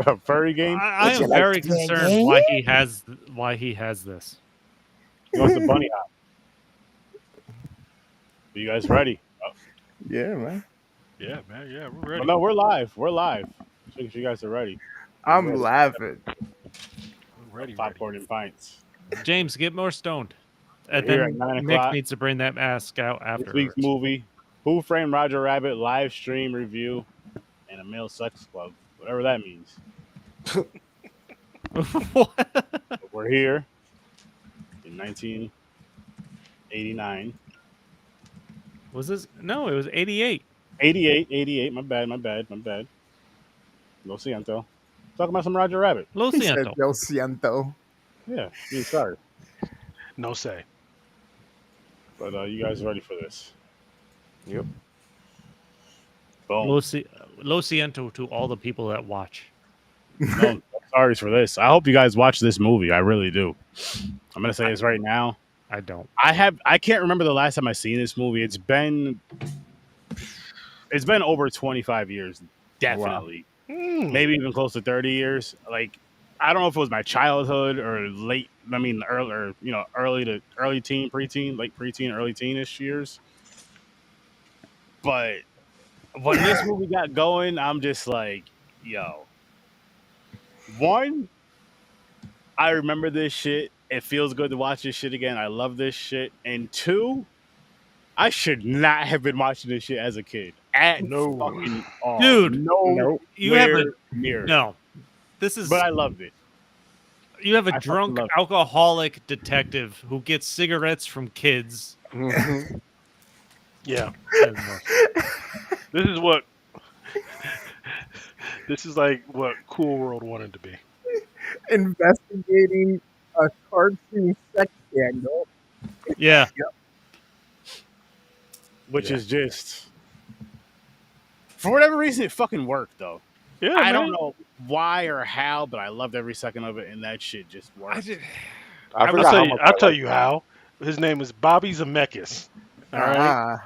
A furry game? I Would you am like very to play a concerned game? why he has this. He wants a bunny hop. Are you guys ready? Oh, Yeah, man. Yeah, man. Yeah, we're well, ready. no, we're live. We're live. Make sure you guys are ready. We're I'm ready. laughing. We're ready. Ready. Popcorn and pints. James, get more stoned. We're And here at then 9 Nick o'clock. needs to bring that mask out This week's afterwards. movie, Who Framed Roger Rabbit live stream review, and a male sex club, whatever that means. What? But we're here in 1989. Was this? No, it was 88. 88, my bad. Lo siento. Talking about some Roger Rabbit. Lo He said, siento. "Lo siento." Yeah, being sorry. No say. But you guys ready for this? Yep. Boom. Lo siento to all the people that watch. No, sorry for this. I hope you guys watch this movie. I really do. I'm gonna say this right now. I don't. I can't remember the last time I seen this movie. It's been over 25 years, definitely. Maybe even close to 30 years. Like, I don't know if it was my childhood or late. I mean, early, early teen, preteen, late preteen, early teenish years. But when this movie got going, I'm just like, yo. One, I remember this shit. It feels good to watch this shit again. I love this shit. And two, I should not have been watching this shit as a kid. No. Fucking all. Dude, no, you have a near. no. This is. But I loved it. You have a I fucking drunk love it. alcoholic detective who gets cigarettes from kids. Mhm. Yeah. This is what. This is like what Cool World wanted to be. Investigating a cartoon sex scandal. Yeah. Which Yeah. is just, for whatever reason, it fucking worked though. Yeah, I man. don't know why or how, but I loved every second of it, and that shit just worked. I'll tell you how. His name is Bobby Zemeckis. All right.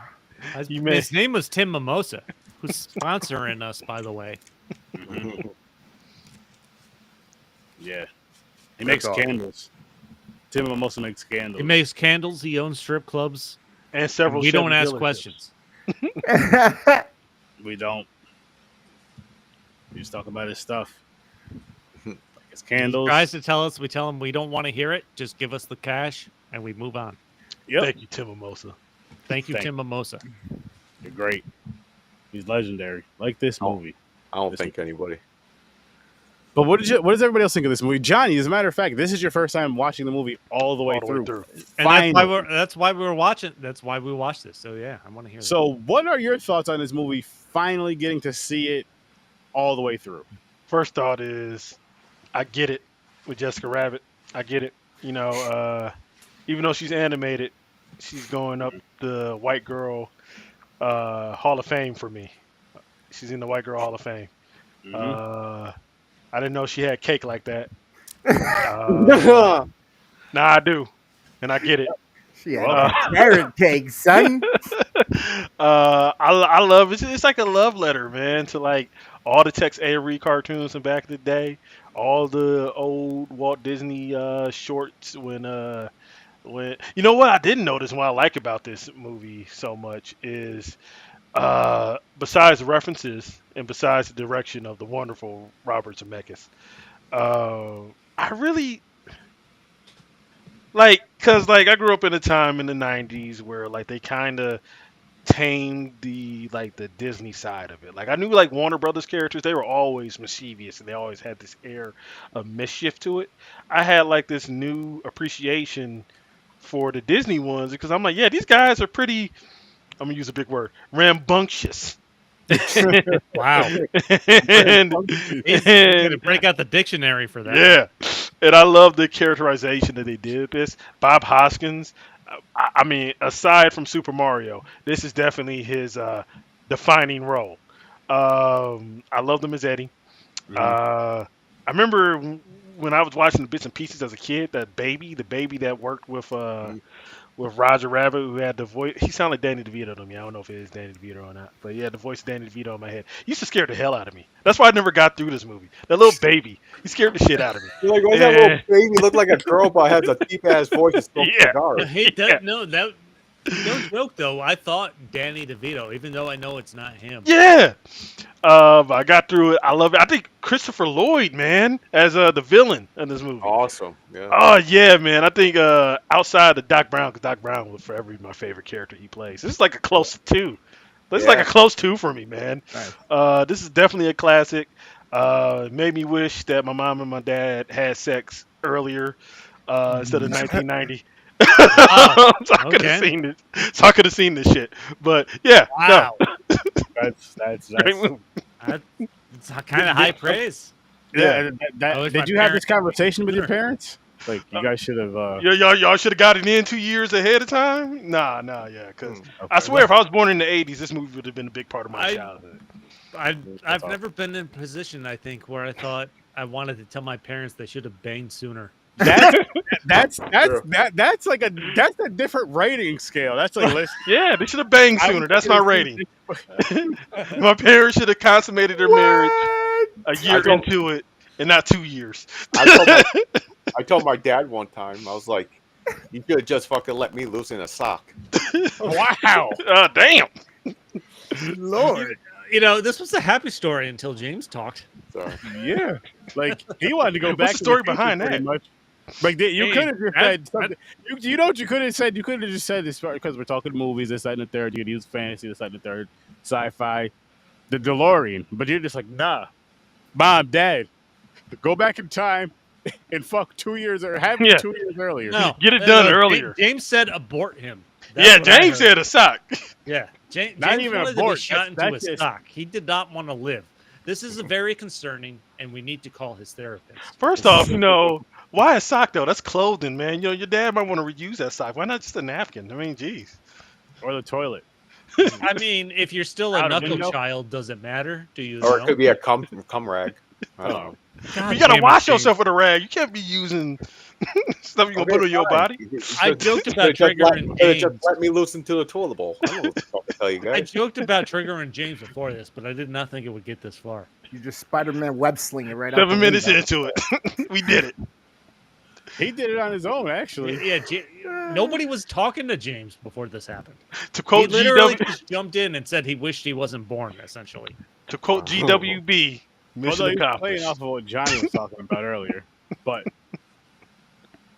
You may- His name was Tim Mimosa, who's sponsoring us, by the way. Mhm. Yeah, he makes awesome. candles. Tim Mimosa makes candles. He makes candles. He owns strip clubs. And And several. we don't Chevy ask dealerships. questions. We don't. We just talk about his stuff. Like his candles. Tries to tell us. We tell him we don't want to hear it. Just give us the cash, and we move on. Yep. Thank you, Tim Mimosa. Thank you, Thank Tim Mimosa. You're great. He's legendary. Like this movie. I don't think anybody. But what does everybody else think of this movie? Johnny, as a matter of fact, this is your first time watching the movie all the way through. And that's why we were watching. That's why we watched this. So yeah, I want to hear. So, what are your thoughts on this movie finally getting to see it all the way through? First thought is, I get it with Jessica Rabbit. I get it. You know, even though she's animated, she's going up the white girl Hall of Fame for me. She's in the white girl Hall of Fame. Mhm. I didn't know she had cake like that. Now I do, and I get it. She had that carrot cake, son. I love it. It's like a love letter, man, to like all the Tex Avery cartoons from back in the day, all the old Walt Disney shorts. When you know what I didn't notice, what I like about this movie so much is besides the references and besides the direction of the wonderful Robert Zemeckis, I really cause I grew up in a time in the '90s where like they kind of tamed the Disney side of it. Like I knew Warner Brothers characters, they were always mischievous and they always had this air of mischief to it. I had this new appreciation for the Disney ones because I'm like, yeah, these guys are pretty. I'm gonna use a big word, rambunctious. Wow. and, He's gonna break out the dictionary for that. yeah, and I love the characterization that they did with this. Bob Hoskins. I mean, aside from Super Mario, this is definitely his defining role. I loved him as Eddie. I remember when I was watching the bits and pieces as a kid, the baby that worked with with Roger Rabbit, who had the voice. He sounded like Danny DeVito to me. I don't know if it is Danny DeVito or not, but he had the voice of Danny DeVito in my head. He used to scare the hell out of me. That's why I never got through this movie. That little baby, he scared the shit out of me. You're like, why does that little baby look like a girl but has a deep ass voice and smokes Yeah. cigars? Hey, no joke though. I thought Danny DeVito, even though I know it's not him. Yeah. I got through it. I love it. I think Christopher Lloyd, man, as the villain in this movie. Awesome. Yeah. Oh yeah, man. I think outside of Doc Brown, because Doc Brown will forever be my favorite character he plays. This is like a close two. This is like a close two for me, man. Nice. This is definitely a classic. Made me wish that my mom and my dad had sex earlier instead of 1990. So I could have seen this. So I could have seen this shit. But yeah, Wow. That's great movie. It's kind of high praise. yeah. I wish Did my you have this parents- conversation with your parents? Like you guys should have. Y'all should have got it in 2 years ahead of time. Nah, yeah. Because I swear, if I was born in the '80s, this movie would have been a big part of my childhood. I've never been in a position, I think, where I thought I wanted to tell my parents they should have banged sooner. That's like that's a different rating scale. That's like listen, Yeah, they should have banged sooner. That's my rating. My parents should have consummated their marriage a year into it, and not 2 years. I told my dad one time, I was like, you could have just fucking let me loose in a sock. wow. Damn. Lord. You know, this was a happy story until James talked. Sorry. Yeah, like he wanted to go back. What's the story to the behind future that? pretty much. Like you Hey, could have just that- said something. You know what you could have said? You could have just said this because we're talking movies, this, that, and the third. You could use fantasy, this, that, and the third, sci-fi, the DeLorean. But you're just like, nah, Mom, Dad, go back in time and fuck 2 years or have it 2 years earlier. No, Get it done earlier. James said abort him. Yeah, That's what I James heard. said a sock. Yeah, James Not James even wanted to be abort. shot into That's a just- sock. He did not want to live. This is very concerning, and we need to call his therapist. First off, why a sock though? That's clothing, man. Your dad might want to reuse that sock. Why not just a napkin? I mean, geez. Or the toilet. I mean, if you're still a Out of knuckle window? child, does it matter? Do you Or it know? could be a cum rag. I don't know. God You gotta damn it, wash James. yourself with a rag. You can't be using stuff you gonna put on your body. I joked about triggering Just James. let me loose into the toilet bowl. I don't know what the fuck to tell you I guys. joked about triggering James before this, but I did not think it would get this far. You just Spider-Man web sling it right out 7 the minutes window. into it, we did it. He did it on his own, actually. Yeah, nobody was talking to James before this happened. To He quote literally GW, just jumped in and said he wished he wasn't born, essentially. to quote GWB, mission Although he's accomplished. playing off of what Johnny was talking about earlier, but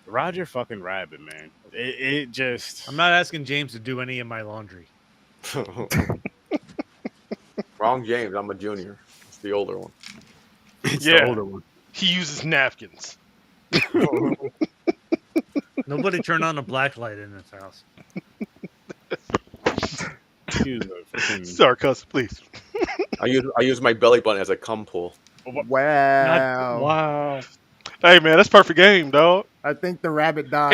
Roger fucking Rabbit, man, it just. I'm not asking James to do any of my laundry. Wrong, James. I'm a junior. It's the older one. It's Yeah. the older one. He uses napkins. Nobody turn on a black light in this house. He was a freaking- Sorry, cuss, please. I use my belly button as a cum pool. Wow. Wow. Hey man, that's perfect aim, dog. I think the rabbit died.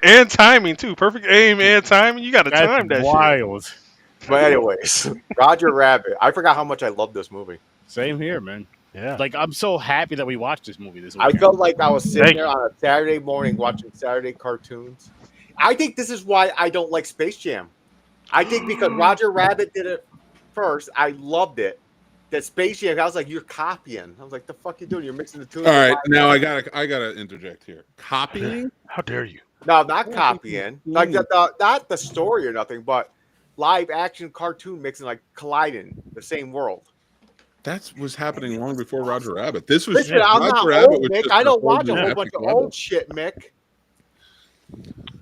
And timing too. Perfect aim and timing. You got to time that That's shit. wild. But anyways, Roger Rabbit. I forgot how much I love this movie. Same here, man. Yeah. Like I'm so happy that we watched this movie this I weekend. felt like I was sitting Thank there on a Saturday morning watching Saturday cartoons. I think this is why I don't like Space Jam. I think because Roger Rabbit did it first, I loved it. That Space Jam, I was like, you're copying. I was like, the fuck you doing? You're mixing the tunes. All right, now I gotta interject here. Copying? How dare you? No, not copying. Like not the story or nothing, but live action cartoon mixing, like colliding the same world. That was happening long before Roger Rabbit. This was Listen, I'm Roger not Rabbit old, was Mick. just I don't a watch a whole whole bunch of level. old shit, Mick.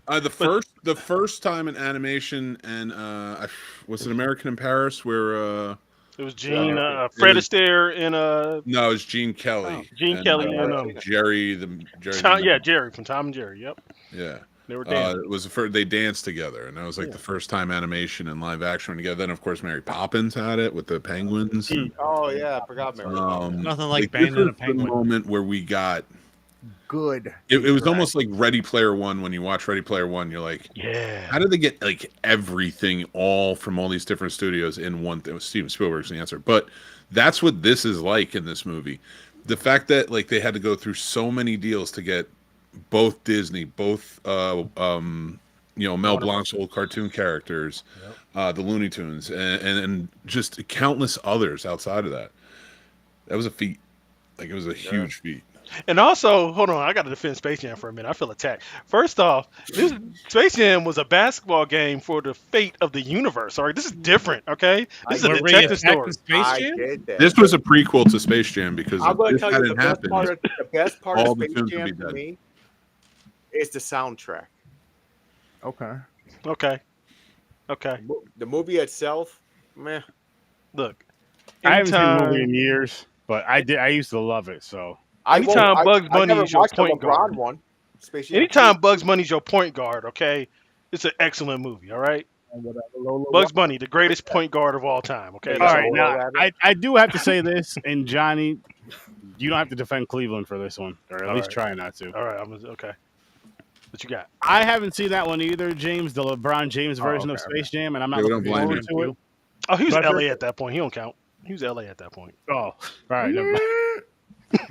The first time in animation, and was it American in Paris where It was Gene, it Fred was- Astaire, and no, it was Gene Kelly. Gene and, Kelly and Jerry Tom, yeah, Jerry from Tom and Jerry. Yep, yeah. they were dancing. It was the first, they danced together, and that was like the first time animation and live action went together. Then, of course, Mary Poppins had it with the penguins. Oh yeah, I forgot Mary. Nothing like this banging a was the penguin. moment where we got. Good. It was almost like Ready Player One. When you watch Ready Player One, you're like, Yeah. how did they get like everything all from all these different studios in one thing? Steven Spielberg's the answer, but that's what this is like in this movie. The fact that like they had to go through so many deals to get both Disney, both Mel Blanc's old cartoon characters, the Looney Tunes, and just countless others outside of that. That was a feat. Like, it was a huge feat. And also, hold on, I got to defend Space Jam for a minute. I feel attacked. First off, Space Jam was a basketball game for the fate of the universe. All right, this is different. Okay, this is a detective story. I get that. This was a prequel to Space Jam because I'm going if to this tell you hadn't the happened, best part all of the Space tunes would Jam be for dead. me is the soundtrack. Okay. Okay. The movie itself, meh. Look, I haven't seen the movie anytime, in years, but I used to love it. So Anytime Bugs Bunny never is your watched the point LeBron guard. one. Space Jam anytime Bugs Bunny's your point guard, okay, it's an excellent movie. All right, Bugs Bunny, the greatest point guard of all time. Okay, all that's right, all. now I do have to say this, and Johnny, you don't have to defend Cleveland for this one, or at least try not to. All right, okay. What you got? I haven't seen that one either, James. The LeBron James version of okay, Space Jam, and I'm not Yeah, we looking don't blame forward to it. Oh, he was But- LA at that point. He don't count. He was LA at that point. Oh, all right, never mind.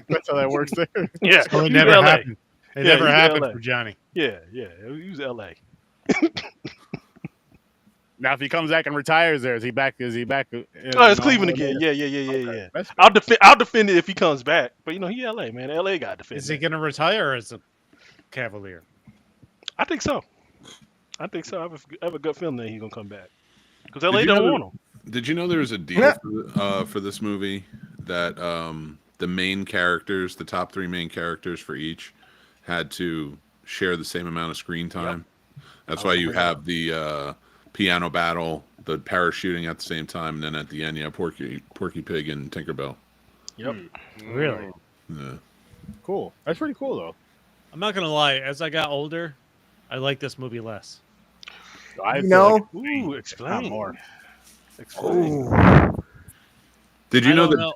That's how that works there. Yeah, Oh, he it was never LA. happened. It Yeah, never he's happened LA. for Johnny. Yeah, he was LA. Now, if he comes back and retires, there is he back? Is he back? Oh, it's Cleveland again. Yeah. That's I'll defend it if he comes back. But he LA, man. LA got to defend. Is he that. going to retire as a Cavalier? I think so. I have a gut feeling that he's gonna come back because LA Did you don't know want him. Did you know there was a deal for this movie that the main characters, the top 3 main characters for each, had to share the same amount of screen time? That's why you have the piano battle, the parachuting at the same time, and then at the end you have Porky Pig and Tinkerbell. Yep. Really? Yeah. cool. That's pretty cool, though. I'm not going to lie. As I got older, I like this movie less. I You feel know, like Ooh, not explain. more. Explain. Did you I know don't that? know.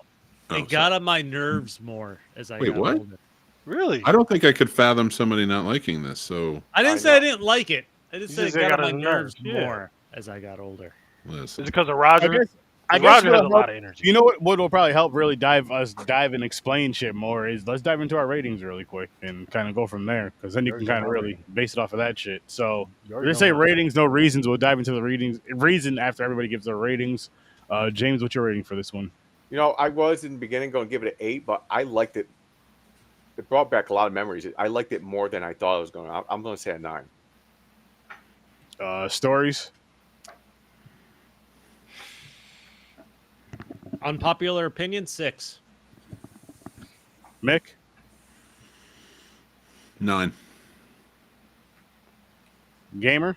Oh, It got on my nerves more as I Wait, got what? older. Really? I don't think I could fathom somebody not liking this. So I didn't I say I know. didn't like it. I just You said it just said got on it my got on nerves the nerves, yeah. more as I got older. Is listen. it because of Roger? I guess Roger has a what'll lot help- of energy. You know what will probably help really dive and explain shit more is let's dive into our ratings really quick and kind of go from there, because then you can kind of really base it off of that shit. So we're gonna say ratings, no reasons. We'll dive into the reason after everybody gives their ratings. James, what's your rating for this one? I was in the beginning going to give it an 8, but I liked it. It brought back a lot of memories. I liked it more than I thought it was going to. I'm going to say a 9. Stories. Unpopular opinion, 6. Mick. 9. Gamer.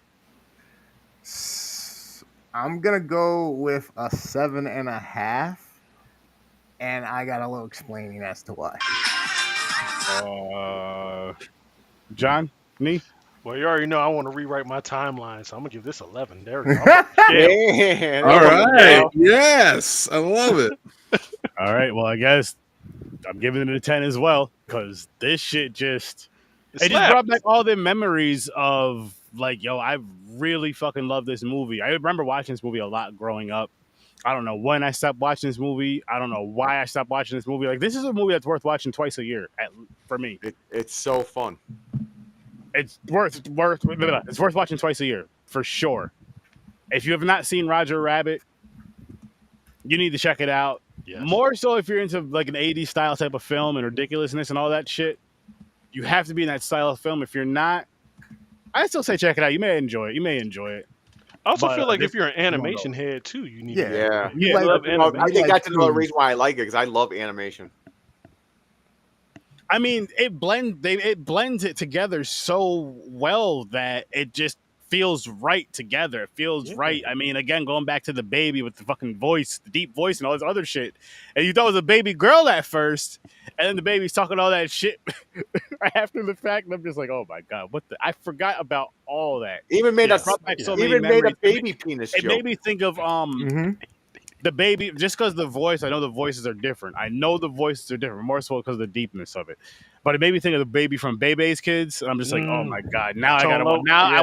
I'm gonna go with a 7.5, and I got a little explaining as to why. John. Me. Well, you already know I want to rewrite my timeline, so I'm gonna give this 11. There we go. Man, All right. Yes, I love it. All right. Well, I guess I'm giving it a 10 as well, because this shit just it just brought back all the memories of like, yo, I really fucking love this movie. I remember watching this movie a lot growing up. I don't know when I stopped watching this movie. I don't know why I stopped watching this movie. Like, this is a movie that's worth watching twice a year for me. It's so fun. It's worth watching twice a year for sure. If you have not seen Roger Rabbit, you need to check it out. Yes. More so if you're into like an 80s style type of film and ridiculousness and all that shit. You have to be in that style of film. If you're not, I still say check it out. You may enjoy it. I also But feel like this- if you're an animation head too, you need. Yeah. to Yeah. Yeah, love I animation. think that's another cartoons. reason why I like it, because I love animation. I mean, it blends it together so well that it just feels right together. It feels right. I mean, again, going back to the baby with the fucking voice, the deep voice, and all this other shit, and you thought it was a baby girl at first, and then the baby's talking all that shit after the fact, and I'm just like, oh my god, what the? I forgot about all that. Even made It brought back so many even made a memories. baby penis It joke. made me think of Mm-hmm. the baby, just because the voice, I know the voices are different. More so because of the deepness of it. but it made me think of the baby from Bebe's Kids. And I'm just like, oh my god! Now I Tone gotta. Loc, Now yeah.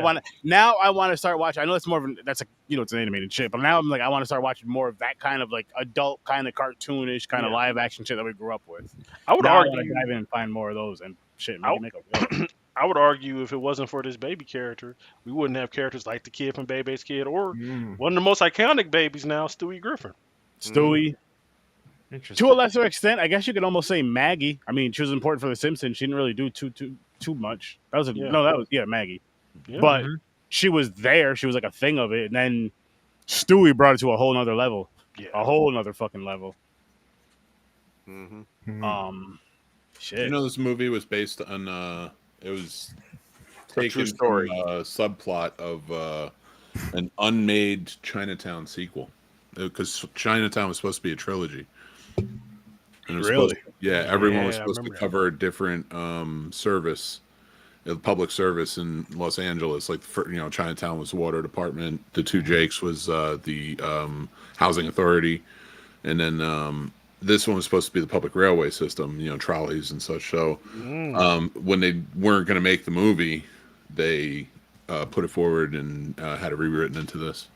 I want to start watching. I know it's more of that's a it's an animated shit, but now I'm like I want to start watching more of that kind of like adult kind of cartoonish kind of Yeah. live action shit that we grew up with. I would Now I want argue. to dive in and find more of those and shit. I- Maybe make a I would argue if it wasn't for this baby character, we wouldn't have characters like the kid from Bebe's Kid or one of the most iconic babies now, Stewie Griffin. Stewie. Interesting. To a lesser extent, I guess you could almost say Maggie. I mean, she was important for The Simpsons. She didn't really do too much. That was Maggie. Yeah. But she was there. She was like a thing of it, and then Stewie brought it to a whole nother level. Yeah. A whole nother fucking level. Shit. You know, this movie was based on it was true taken story. from a subplot of an unmade Chinatown sequel, because Chinatown was supposed to be a trilogy. And it was Really? supposed to- everyone was Yeah, I supposed to remember that. cover a different service, public service in Los Angeles. Like, Chinatown was the water department. The Two Jakes was the housing authority, and then this one was supposed to be the public railway system. Trolleys and such. So when they weren't going to make the movie, they put it forward and had it rewritten into this.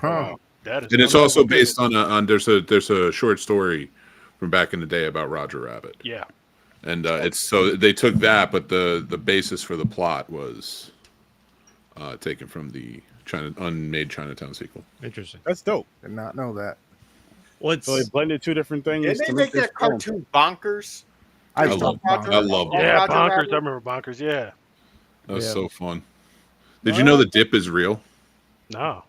Huh. That is And it's one also of the- based on there's a short story from back in the day about Roger Rabbit. Yeah. And it's so they took that, but the basis for the plot was taken from the unmade Chinatown sequel. Interesting. That's dope. Did not know that. What's So they blended two different things. Didn't they to make this that film. cartoon Bonkers? I love love Roger- I love Oh, Yeah, Roger Bonkers. Rabbit? I remember Bonkers. Yeah. That was Yeah. so fun. Did you know the dip is real? No.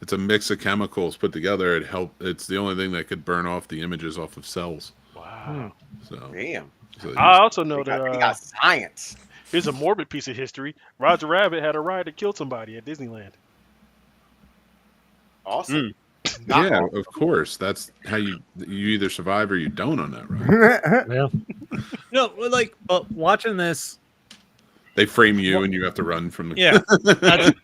It's a mix of chemicals put together. It's the only thing that could burn off the images off of cells. Wow. So, Damn. I also know They that got science. here's a morbid piece of history. Roger Rabbit had a ride that killed somebody at Disneyland. Awesome. yeah, of course. That's how you either survive or you don't on that ride. yeah. No, but watching this, They frame you and you have to run from the. yeah,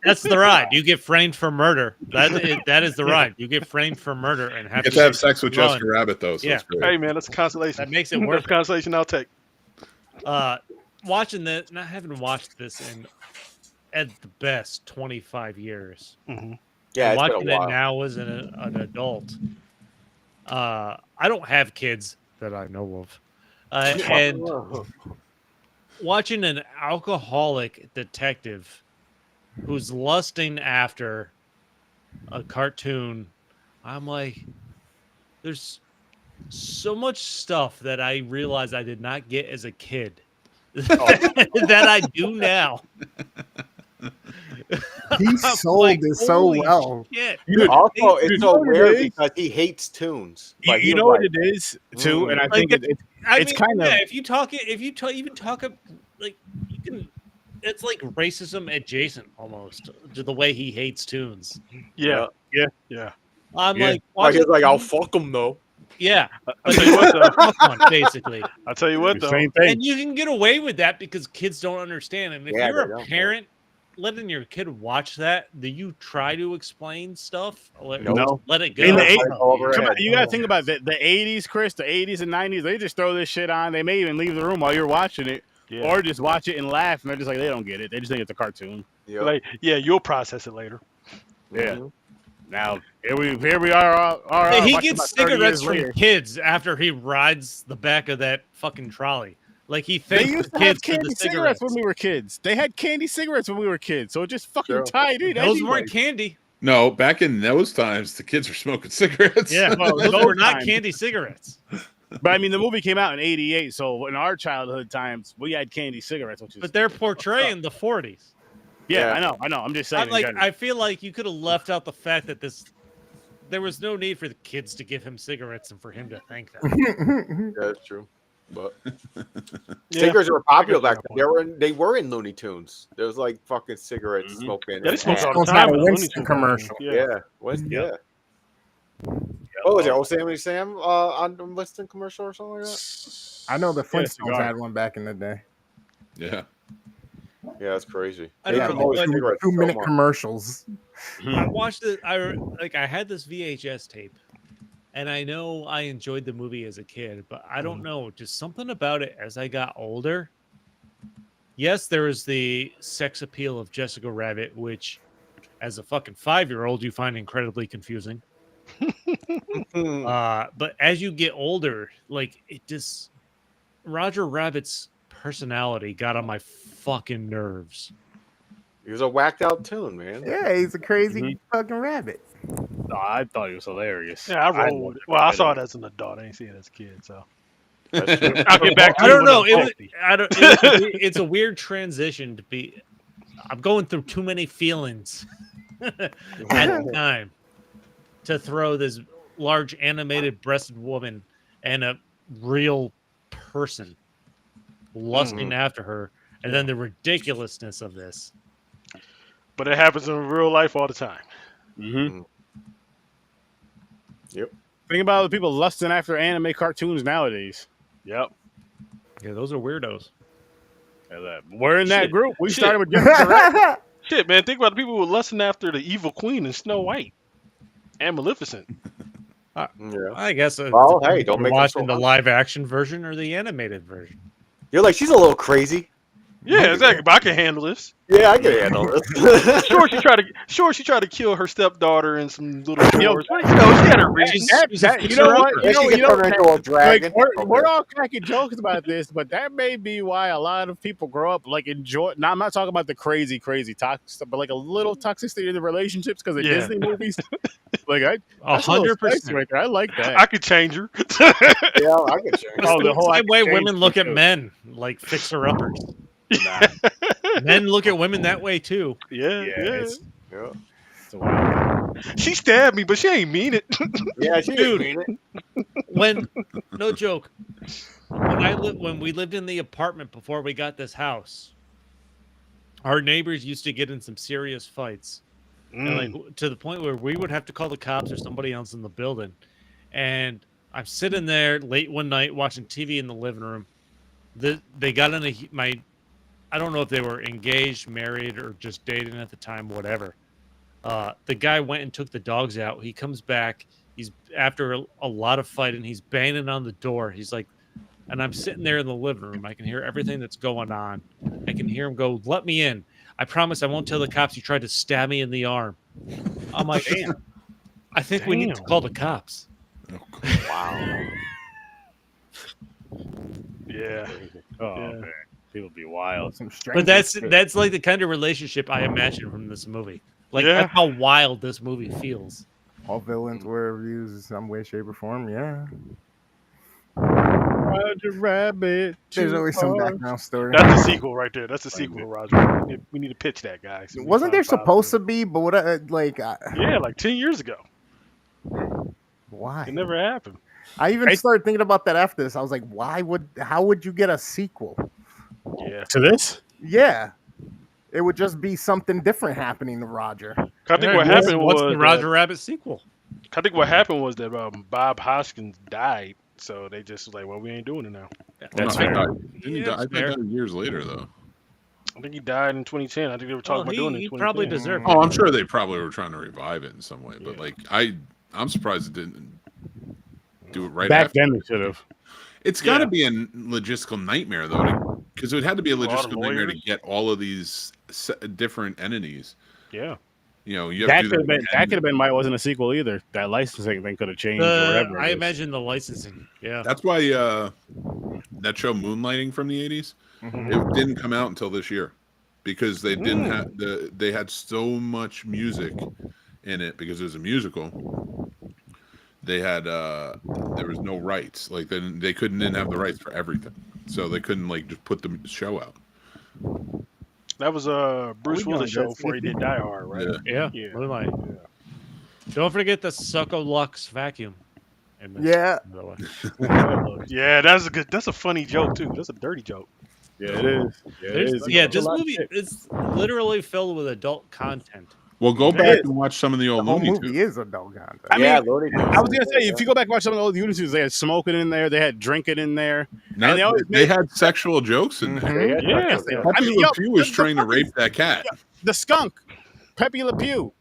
that's the ride. You get framed for murder. That is the ride. You get framed for murder and have You to get to have sex with run. Jessica Rabbit though. So Yeah. it's great. Hey man, that's a consolation. That makes it That's worth a consolation I'll take. watching this, not having watched this in at the best 25 years. Yeah, it's Watching been a it while. now as an adult. I don't have kids that I know of, and watching an alcoholic detective who's lusting after a cartoon, I'm like, there's so much stuff that I realized I did not get as a kid that I do now. He I'm sold like, it so holy well. shit. Also, Dude, it's so you know what it weird is? because he hates tunes. You, Like, you know what it is too, and I Like think it's kind of if you talk it, even talk like you can. It's like racism adjacent almost to the way he hates tunes. Yeah. Yeah. Yeah. I'm Yeah. like, Like, he's watching- like, I'll fuck him though. yeah, I'll tell you what though. fuck one, basically. I'll tell you what the though. same thing. And you can get away with that because kids don't understand. And if Yeah, you're they a don't. parent, letting your kid watch that, do you try to explain stuff? Or No. let it go. In the Fight 80s, over Come it. on, you gotta think about the 80s, Chris, the 80s and 90s. They just throw this shit on. They may even leave the room while you're watching it, Yeah. or just watch it and laugh. And they're just like, they don't get it. They just think it's a cartoon. Yep. Like, yeah, you'll process it later. Yeah. Mhm. Now here we are. All He watching gets about 30 cigarettes years from later. kids after he rides the back of that fucking trolley. Like he They thanks used the to have kids for candy the cigarettes cigarettes. when we were kids. They had candy cigarettes when we were kids, so it just fucking Sure. tied in. Those anyway. weren't candy. No, back in those times, the kids were smoking cigarettes. Yeah, Well, those those were not times. candy cigarettes. But I mean, the movie came out in '88, so in our childhood times, we had candy cigarettes, which is But they're portraying the 40s. yeah, Yeah. I know. I'm just saying. I'm in like, general. I feel like you could have left out the fact that there was no need for the kids to give him cigarettes and for him to thank them. Yeah, that's true. But Yeah. cigarettes were popular I guess back then. that's They were in Looney Tunes. There was like fucking cigarettes Mhm. smoking. Yeah, they smoke and- all the Almost time. had a in the Looney Winston Tunes commercial. movies. Yeah. Yeah. What was it? Yosemite Sam on the Winston commercial or something like that? I know the Yeah, Flintstones cigar. had one back in the day. Yeah. Yeah, that's crazy. I They don't know, promote but- cigarettes so 2-minute much. commercials. I watched it. I had this VHS tape, and I know I enjoyed the movie as a kid, but I don't know, just something about it as I got older. yes, there is the sex appeal of Jessica Rabbit, which, as a fucking 5-year-old, you find incredibly confusing. But as you get older, like it just Roger Rabbit's personality got on my fucking nerves. He was a whacked out tune, man. Yeah, he's a crazy fucking rabbit. No, I thought he was hilarious. Yeah, I rolled with it. Well, I saw it as an adult. I didn't see it as a kid, so. That's true. I'll get back to I you don't when know. I'm 50. It's a weird transition to be. I'm going through too many feelings at the time to throw this large animated breasted woman and a real person lusting after her, and then the ridiculousness of this. But it happens in real life all the time. Mm-hmm. Yep. Think about the people lusting after anime cartoons nowadays. Yep. Yeah, those are weirdos. We're in that Shit. group. We Shit. started with Jessica Rabbit. Shit, man. Think about the people who were lusting after the evil queen and Snow White and Maleficent. Yeah. I guess. Well, hey, don't we're make us watching so the live action version or the animated version. You're like, she's a little crazy. Yeah, exactly. But I can handle this. Yeah, I can handle this. Sure, she tried to kill her stepdaughter and some little Yo, dwarves. But, you know, she had her reasons. You know what? Then she gets turned into a dragon. Like, we're all cracking jokes about this, but that may be why a lot of people grow up like enjoy. Now, I'm not talking about the crazy toxic stuff, but like a little toxicity in the relationships because of Disney movies. Like, that's 100%. right there. I like that. I could change her. Yeah, I can change. Oh, the whole same way exchange women look at too. men like fixer-uppers. Nah. Men look at women that way too. Yeah. It's Yeah. a wild. She stabbed me, but she ain't mean it. Yeah, she Dude. didn't mean it. When no joke, when we lived in the apartment before we got this house, our neighbors used to get in some serious fights, and like to the point where we would have to call the cops or somebody else in the building. And I'm sitting there late one night watching TV in the living room. They got in I don't know if they were engaged, married, or just dating at the time, whatever. The guy went and took the dogs out. He comes back. He's after a lot of fighting. He's banging on the door. He's like, and I'm sitting there in the living room. I can hear everything that's going on. I can hear him go, "Let me in. I promise I won't tell the cops you tried to stab me in the arm." I'm like, damn. I think we need to call the cops. Wow. Yeah. Oh Yeah. man, people be wild. Some But that's strange like the kind of relationship I imagine from this movie. Like Yeah. that's how wild this movie feels. all villains were abused in some way, shape, or form. Yeah. Roger Rabbit. There's always some background story. That's the sequel right there. That's the sequel, Roger. We need to pitch that, guys. Wasn't there supposed to be? But what? Yeah, like 10 years ago. Why? It never happened. I even started thinking about that after this. I was like, how would you get a sequel? Yeah. To this? Yeah. It would just be something different happening to Roger. I think what happened What's was the Roger Rabbit sequel? I think what happened was that Bob Hoskins died, so they just was like, well, we ain't doing it now. That's I fair. thought he Yeah, died, I it's think fair. that was years later, though. I think he died in 2010. I think they were talking about doing it in He 2010. probably deserved Oh, it. I'm sure they probably were trying to revive it in some way, but Yeah. like I'm surprised it didn't do it right Back after. then they should have. It's got to Yeah. be a logistical nightmare though, because it had to be a lot of logistical nightmare to lawyers. get all of these different entities. Yeah. You know, you have That to could do have been why it wasn't a sequel either. That licensing thing could have changed or whatever. I it is. imagine the licensing. Yeah. That's why that show Moonlighting from the 80s, it didn't come out until this year because they didn't have they had so much music in it because it was a musical. They had there was no rights, like they didn't have the rights for everything, so they couldn't like just put the show out. That was Bruce We Willis doing show this? before he did Die Hard, right? Yeah. Yeah. Yeah. Moonlight. Don't forget the Succo Lux vacuum. Yeah. By the way. Yeah, that's a funny joke too. That's a dirty joke. Yeah, it is. Yeah, it is. This movie is literally filled with adult content. Well, go back and watch some of the The old whole Looney movie Tunes. is adult content. I mean, Yeah, Looney Tunes. I was gonna say, if you go back and watch some of the old Looney Tunes, they had smoking in there, they had drinking in there. Not- And they always they had sexual jokes in there. Yeah. Yeah. Yes, they are. Pepe I mean, Le yo, Pew was the trying to fucking- rape that cat. The skunk, Pepe Le Pew.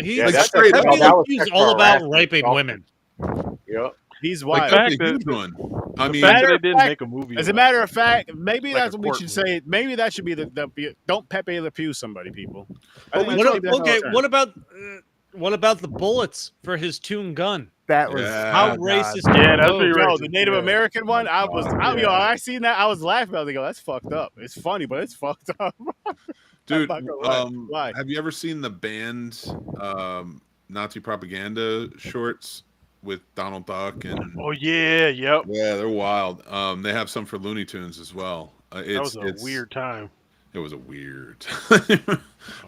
He's Yeah, Like that's straight a- up. Pepe that Le was Pew's sexual all about harassment. raping women. Yep. He's Like wild. that's a fact huge one. I The mean, fact that Matter they of didn't fact- make a movie. As a about matter it. of fact, maybe Like that's a what we should courtroom. say. Maybe that should be don't Pepe Le Pew somebody, people. I think What, maybe that's okay, our what about the bullets for his toon gun? That was Yeah. How oh, God. racist? Yeah, are that's those? pretty Yo, racist. the Native Yeah. American one, Oh my yo, I seen that. I was laughing. I was like, yo, that's fucked up. It's funny, but it's fucked up. dude, I'm not gonna lie. have you ever seen the band Nazi propaganda shorts with Donald Duck and? Oh yeah, yep. Yeah, they're wild. They have some for Looney Tunes as well. That was a weird time. It was a weird time.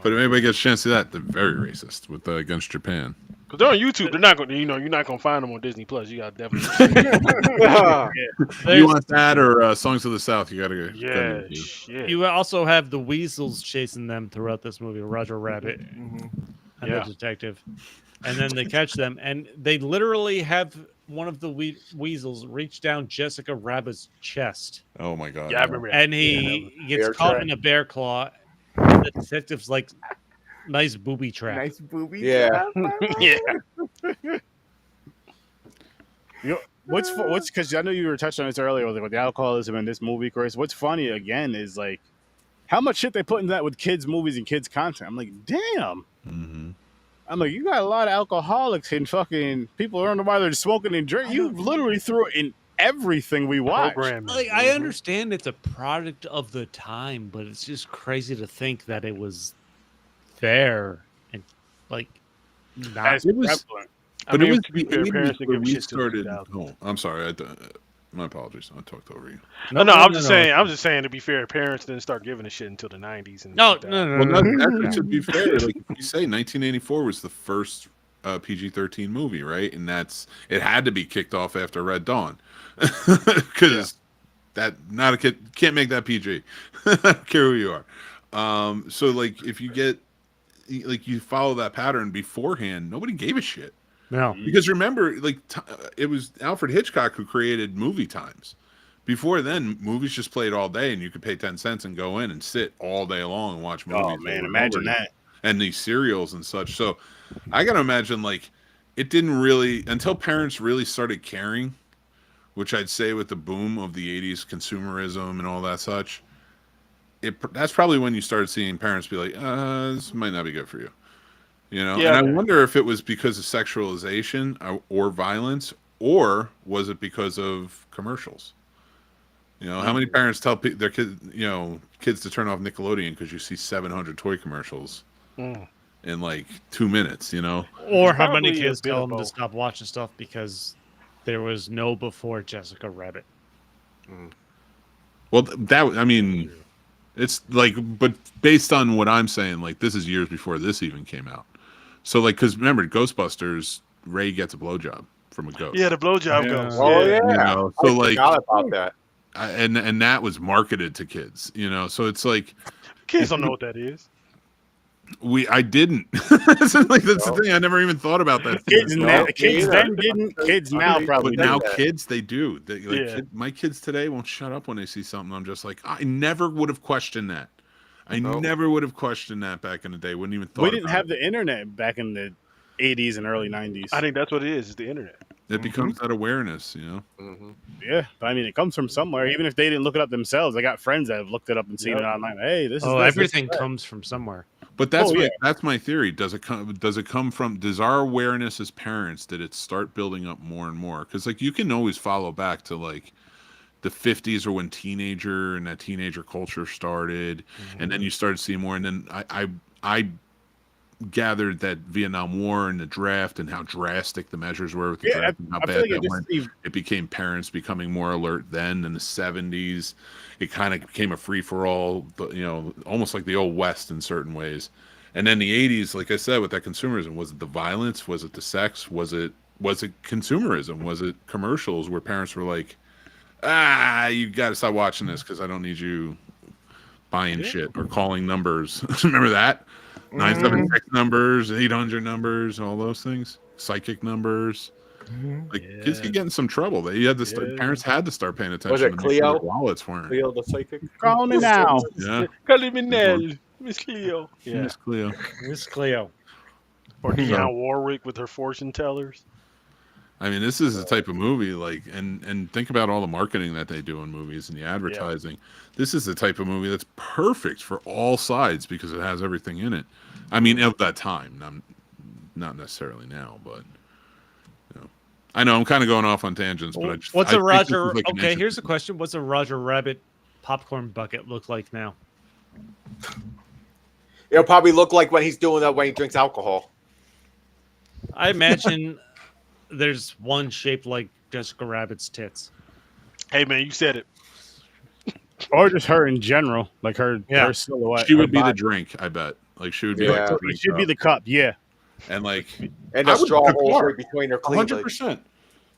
But if anybody gets a chance to see that, they're very racist with against Japan. Because they're on YouTube. They're not going to, you're not going to find them on Disney Plus. You got to definitely. You want that or Songs of the South? You got to go. Yeah, shit. You also have the weasels chasing them throughout this movie, Roger Rabbit and Yeah. the detective. And then they catch them, and they literally have one of the weasels reach down Jessica Rabbit's chest. Oh my god! Yeah, I remember that. And he Bear gets caught trap. in a bear claw. And the detective's like, nice booby trap. Nice booby. Yeah. Yeah. What's because I know you were touching on this earlier with the alcoholism in this movie, Chris. What's funny again is like how much shit they put in that with kids' movies and kids' content. I'm like, damn. Mm-hmm. I'm like, you got a lot of alcoholics and fucking people who don't know why they're smoking and drinking. You literally threw it in everything we watch. Programming. Like, I understand it's a product of the time, but it's just crazy to think that it was there and like not. As It was- prevalent. I mean, to be the fair, 80s parents didn't where give a we shit till started. 2000. Oh, I'm sorry. My apologies. I talked over you. No, I'm just saying. I'm just saying. To be fair, parents didn't start giving a shit until the 90s. And No, 2000s. no, Well, actually, to be fair, like if you say 1984 was the first PG-13 movie, right? And it had to be kicked off after Red Dawn because that not a kid can't make that PG. I don't care who you are. So like if you get like you follow that pattern beforehand, nobody gave a shit. No. Because remember, like it was Alfred Hitchcock who created movie times. Before then, movies just played all day, and you could pay 10 cents and go in and sit all day long and watch movies. Oh man, imagine that. And these serials and such. So I gotta imagine like it didn't really until parents really started caring, which I'd say with the boom of the 80s consumerism and all that such. That's probably when you started seeing parents be like, this might not be good for you. You know, Yeah. and I wonder if it was because of sexualization or violence, or was it because of commercials? You know, how many parents tell their kids to turn off Nickelodeon because you see 700 toy commercials in like 2 minutes? You know, Or how many Probably a kids bit tell of them to both. stop watching stuff because there was no before Jessica Rabbit. well, I mean, it's like, but based on what I'm saying, like this is years before this even came out. So like, because remember, Ghostbusters, Ray gets a blowjob from a ghost. Yeah, the blowjob Yeah. goes. Oh yeah. yeah. You know, so I like, forgot about that. and that was marketed to kids. You know, so it's like Kids don't know what that is. I didn't. That's like that's the thing. I never even thought about that. Kids, No, kids neither. then didn't. Kids now probably But now do. kids, they do. Yeah. My kids today won't shut up when they see something. I'm just like, I never would have questioned that. I No. never would have questioned that back in the day. Wouldn't even thought We didn't about have it. the internet back in the 80s and early 90s. I think that's what it is. It's the internet. It becomes that awareness, you know. Mm-hmm. Yeah, but I mean, it comes from somewhere. Even if they didn't look it up themselves, I got friends that have looked it up and seen it online. Hey, this is Oh, this, everything this, comes from somewhere. But that's Oh, yeah. that's my theory. Does it come from our awareness as parents? Did it start building up more and more? Because like you can always follow back to like the 50s or when that teenager culture started, and then you started seeing more. And then I gathered that Vietnam War and the draft and how drastic the measures were with the Yeah, draft and how I feel bad like that went. It became parents becoming more alert then. In the 70s, it kind of became a free-for-all, you know, almost like the old West in certain ways. And then the 80s, like I said, with that consumerism, was it the violence? Was it the sex? Was it consumerism? Was it commercials where parents were like, you got to stop watching this because I don't need you buying shit or calling numbers. Remember that? 976 numbers, 800 numbers, all those things. Psychic numbers. Like kids could get in some trouble. Parents had to start paying attention. Was it to make sure Cleo? their wallets weren't. Cleo the psychic. Calling me now. Yeah, Criminal. Miss Cleo. Yeah. Miss Cleo. Miss Cleo. Or Dionne Warwick with her fortune tellers. I mean, this is the type of movie and think about all the marketing that they do in movies and the advertising. This is the type of movie that's perfect for all sides because it has everything in it. I mean, at that time, not necessarily now, but I know I'm kind of going off on tangents, but what's a Roger? Like Okay, here's a question: what's a Roger Rabbit popcorn bucket look like now? It'll probably look like when he's doing that when he drinks alcohol. I imagine there's one shaped like Jessica Rabbit's tits. Hey man, you said it. Or just her in general, like her silhouette. She would be the drink, I bet. Like she would be like the drink It should be the cup, yeah. And like and the straw holes right between their cleavage. 100%.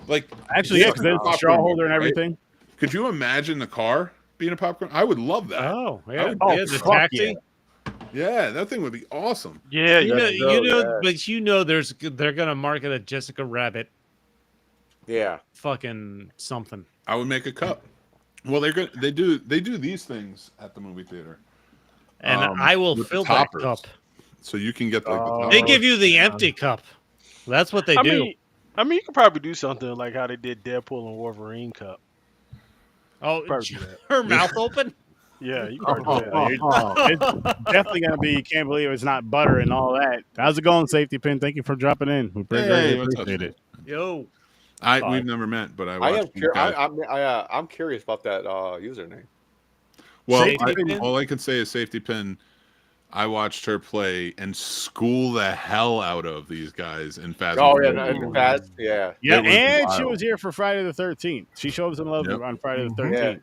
Like actually, yeah, because there's a straw holder and everything. Right? Could you imagine the car being a popcorn? I would love that. Oh yeah, the taxi. Yeah, that thing would be awesome. Yeah, but they're gonna market a Jessica Rabbit. Yeah, fucking something. I would make a cup. Well, they do these things at the movie theater, and I will fill that cup. So you can get like they give you the empty cup. That's what they do. I mean, you could probably do something like how they did Deadpool and Wolverine cup. Oh, her mouth open. Yeah, you probably do that. It's definitely gonna be. You can't believe it's not butter and all that. How's it going, Safety Pin? Thank you for dropping in. We appreciate it. Yo, we've never met, but I'm curious about that username. Well, all I can say is Safety Pin. I watched her play and school the hell out of these guys in Fast. Oh yeah, yeah. And she was here for Friday the 13th. She showed some love on Friday the 13th.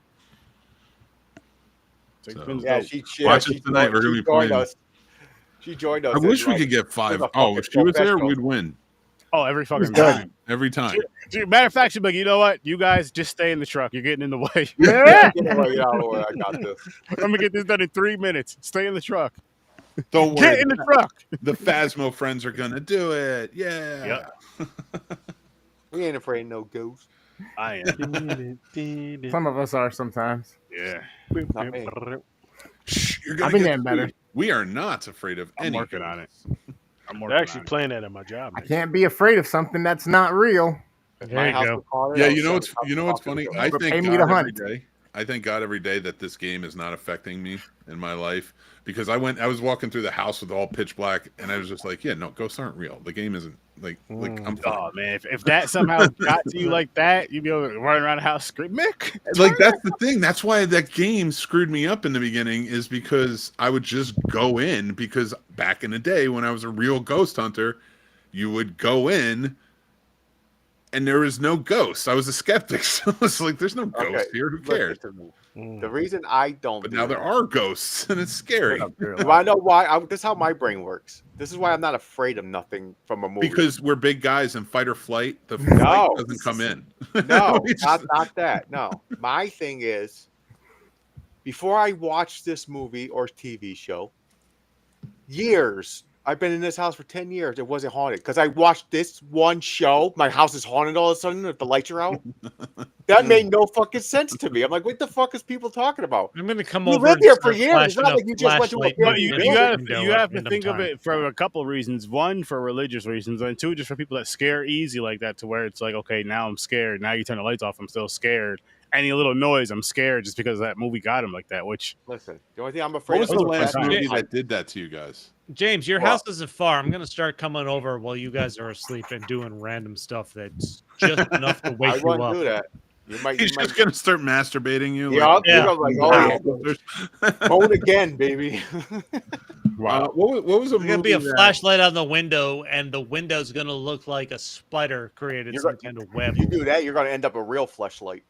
Yeah, she watch it tonight. We're gonna be playing. She joined us. I wish we could get 5. Oh, if she was there, we'd win. Oh, every fucking time. Every time. Matter of fact, she'd be like, you know what? You guys just stay in the truck. You're getting in the way. Yeah. I got this. I'm gonna get this done in 3 minutes. Stay in the truck. Don't worry. Get in the truck. The Phasmo friends are gonna do it. Yeah. Yep. We ain't afraid of no ghosts. I am. Some of us are sometimes. Yeah. Shh, I've been getting better. We are not afraid of any. I'm working on it. They're actually playing that at my job. I can't be afraid of something that's not real. There you go. Yeah, you know what's funny? I thank God every day. I thank God every day that this game is not affecting me in my life because I was walking through the house with all pitch black and I was just like, yeah, no, ghosts aren't real. The game isn't like I'm fine. Oh man, if that somehow got to you like that, you'd be able to run around the house screaming, Mick. Like that's the thing. That's why that game screwed me up in the beginning is because I would just go in because back in the day when I was a real ghost hunter, you would go in and there was no ghosts. I was a skeptic. So I was like, there's no ghost here. Who cares? The reason I don't. But now there are ghosts and it's scary. Well, I know why. This is how my brain works. This is why I'm not afraid of nothing from a movie. Because we're big guys in fight or flight. The flight doesn't come in. No, not that. No. My thing is, before I watch this movie or TV show, I've been in this house for 10 years. It wasn't haunted because I watched this one show. My house is haunted all of a sudden if the lights are out. That made no fucking sense to me. I'm like, what the fuck is people talking about? I'm going to come over. You lived here for years. It's not like you just went to a but you have to think of it for a couple of reasons. One, for religious reasons, and two, just for people that scare easy like that to where it's like, okay, now I'm scared. Now you turn the lights off, I'm still scared. Any little noise, I'm scared just because that movie got him like that. Which listen, the only thing I'm afraid of. What was the last movie that did that to you guys? James, your house isn't far. I'm gonna start coming over while you guys are asleep and doing random stuff that's just enough to wake you up. I wouldn't do that. He's just gonna start masturbating you. Yeah, like, phone again, baby. Wow. What was a There's gonna be a flashlight on the window, and the window's gonna look like a spider created some kind of web. You do that, you're gonna end up a real fleshlight.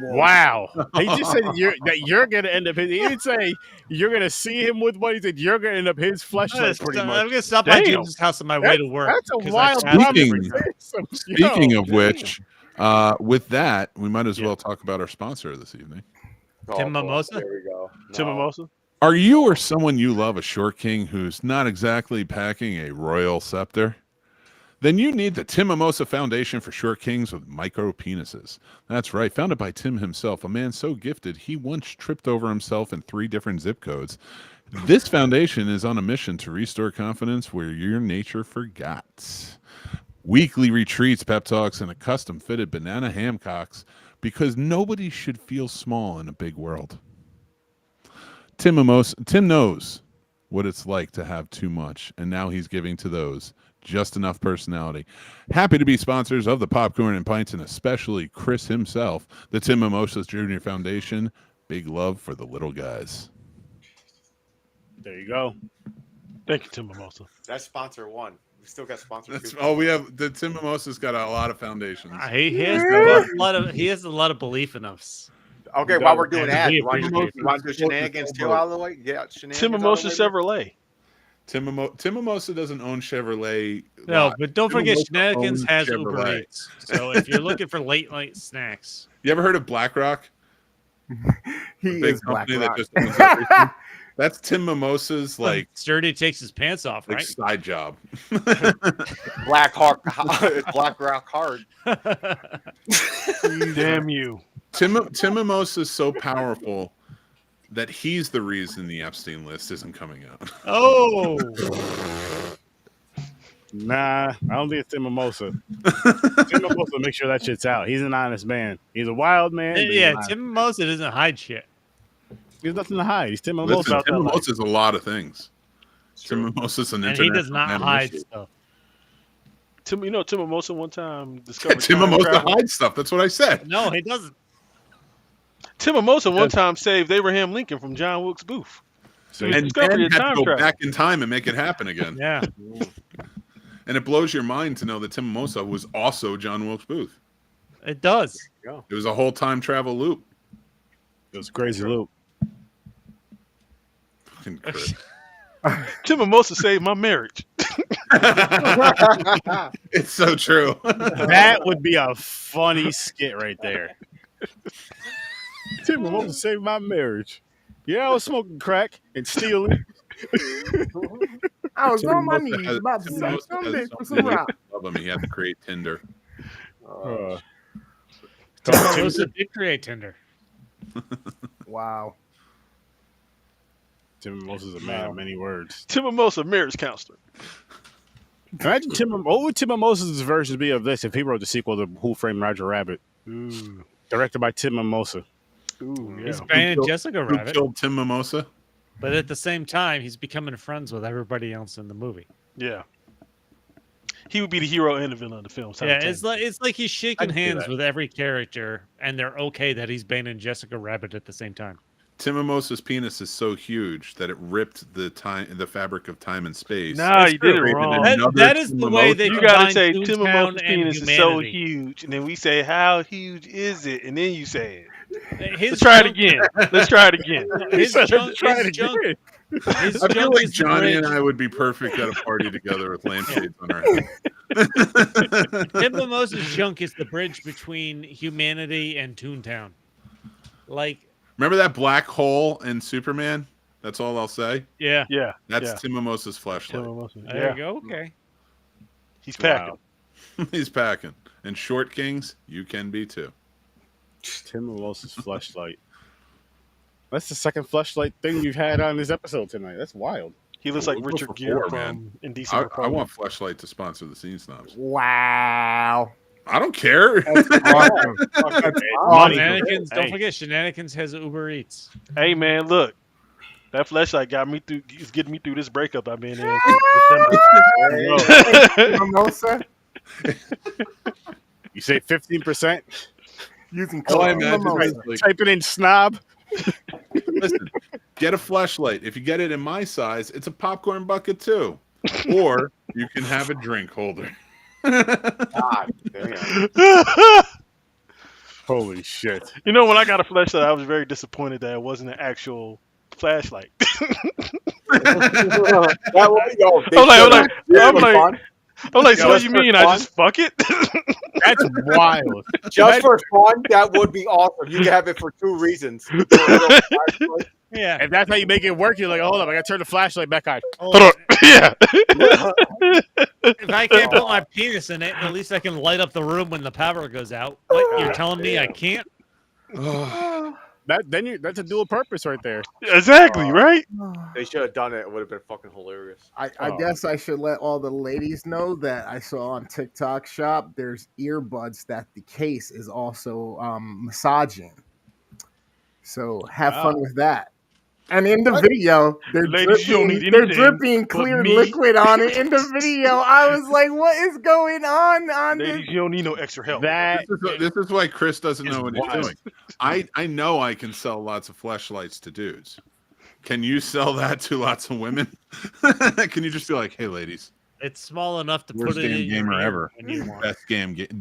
Wow. He just said you're gonna end up. He didn't say you're gonna see him with one. He said you're gonna end up his fleshlight. Pretty much. I'm gonna stop by James' house on my way to work. That's a wild. Speaking of which. With that, we might as well talk about our sponsor this evening. Tim Mimosa? There we go. Tim Mimosa? Are you or someone you love a short king who's not exactly packing a royal scepter? Then you need the Tim Mimosa Foundation for Short Kings with Micro Penises. That's right, founded by Tim himself, a man so gifted he once tripped over himself in 3 different zip codes. This foundation is on a mission to restore confidence where your nature forgot. weekly retreats, pep talks, and a custom-fitted banana hamcocks because nobody should feel small in a big world. Tim knows what it's like to have too much, and now he's giving to those just enough personality. Happy to be sponsors of the Popcorn and Pints, and especially Chris himself, the Tim Mimosas Jr. Foundation. Big love for the little guys. There you go. Thank you, Tim Mimosa. That's sponsor 1. We still got sponsor 2. Oh, we have the Tim Mimosas got a lot of foundations. He has a lot of belief in us. Okay, while we're doing And that, we you want appreciate to do shenanigans too out of the way? Yeah, shenanigans. Tim Mimosa Chevrolet. Tim Mimosa doesn't own Chevrolet. No, lot. but don't Tim forget, Mimosa Shenanigans owns has Uber Chevrolet. Eats. So if you're looking for late night snacks, You ever heard of BlackRock? He Big is Black company that Rock. just owns everything. That's Tim Mimosa's like Sturdy takes his pants off, right? side job. Black Hawk, Black Rock Hard. Damn you. Tim Mimosa is so powerful that he's the reason the Epstein list isn't coming out. Oh, Nah, I don't think it's Tim Mimosa. Tim Mimosa make sure that shit's out. He's an honest man. He's a wild man. but he's yeah. honest. Tim Mimosa doesn't hide shit. He's nothing to hide. He's Tim Mimosa. Listen, out Tim there like- Mimosa is a lot of things. Tim Mimosa's an And he does not international hide man. stuff. Tim Mimosa one time discovered Tim time Mimosa travel. hides stuff. That's what I said. No, he doesn't. Tim Mimosa one time saved Abraham Lincoln from John Wilkes Booth. And discovery then of had time to go travel. back in time and make it happen again. Yeah. And it blows your mind to know that Tim Mimosa was also John Wilkes Booth. It does. It was a whole time travel loop. It was a crazy loop. Fucking Chris. Tim Mimosa saved my marriage. It's so true. That would be a funny skit right there. Tim Mimosa saved my marriage. Yeah, I was smoking crack and stealing. I was Tim on my Mimosa knees has- about to Tim suck Mimosa some has dick for something some to do rock. with him. He had to create Tinder. Tim Mimosa did create Tinder. Wow. Tim Mimosa's a man of many words. Tim Mimosa, marriage counselor. Imagine what would Tim Mimosa's version be of this if he wrote the sequel to Who Framed Roger Rabbit? Ooh, Directed by Tim Mimosa. ooh, yeah. He's banging Jessica Who Rabbit, killed Tim Mimosa? but at the same time, he's becoming friends with everybody else in the movie. Yeah. He would be the hero and the villain of the film. Yeah, it's like he's shaking can see hands that. with every character, and they're okay that he's banging Jessica Rabbit at the same time. Tim Mimosa's penis is so huge that it ripped the fabric of time and space. Nah, It's you did it created wrong. another That is Tim the way Mimosa. they you gotta combine say Tim Toontown Mimosa's and penis is so humanity. huge, and then we say how huge is it, and then you say it. His Let's try it junk- again. Let's try it again. His junk, Try his it junk, again. his I feel junk like is the Johnny and bridge. I would be perfect at a party together with lampshades on our head. Tim Mimosa's junk is the bridge between humanity and Toontown. Like, Remember that black hole in Superman? That's all I'll say. yeah, Yeah, That's yeah. Tim Mimosa's Tim flashlight. Mimosa. there Yeah, you go. Okay. he's packing. Wow. He's packing. And short kings, you can be too. Tim Mimosa's fleshlight. That's the second fleshlight thing you've had on this episode tonight. That's wild. He looks We'll like go Richard for Gere four, from man. Indecent I Republic. want Fleshlight to sponsor the Scene Snobs. Wow. I don't care. That's awesome. That's awesome. Shenanigans. Don't Hey. forget, Shenanigans has Uber Eats. Hey man, look, that flashlight got me through. Is getting me through this breakup I've been in. Hey, Mimosa You say 15%? using All I code imagine Mimosa. is like, Type it in snob. listen, get a flashlight. If you get it in my size, it's a popcorn bucket too. Or you can have a drink holder. God damn. Holy shit. You know, when I got a flashlight, I was very disappointed that it wasn't an actual flashlight. That would be yo, they I'm like- should- I'm that was like- fun. I'm like, so Yo, what you that's mean? fun. I just fuck it? That's wild. Just for fun, that would be awesome. You can have it for two reasons. Yeah. If that's how you make it work, you're like, hold up, I gotta turn the flashlight back on. Hold on. Yeah. If I can't put my penis in it, at least I can light up the room when the power goes out. What? You're telling me I can't? That's a dual purpose right there. Exactly, right? They should have done it. It would have been fucking hilarious. I guess I should let all the ladies know that I saw on TikTok shop there's earbuds that the case is also massaging. So have fun with that. And in the video, Ladies, you don't need they're anything dripping but clear me. liquid on it in the video. I was like, what is going on this? Ladies, you don't need no extra help. That This is why Chris doesn't know what he's wild. doing. I know I can sell lots of fleshlights to dudes. Can you sell that to lots of women? Can you just be like, hey, ladies, It's small enough to worst put it damn in your gamer ear ever, when you want.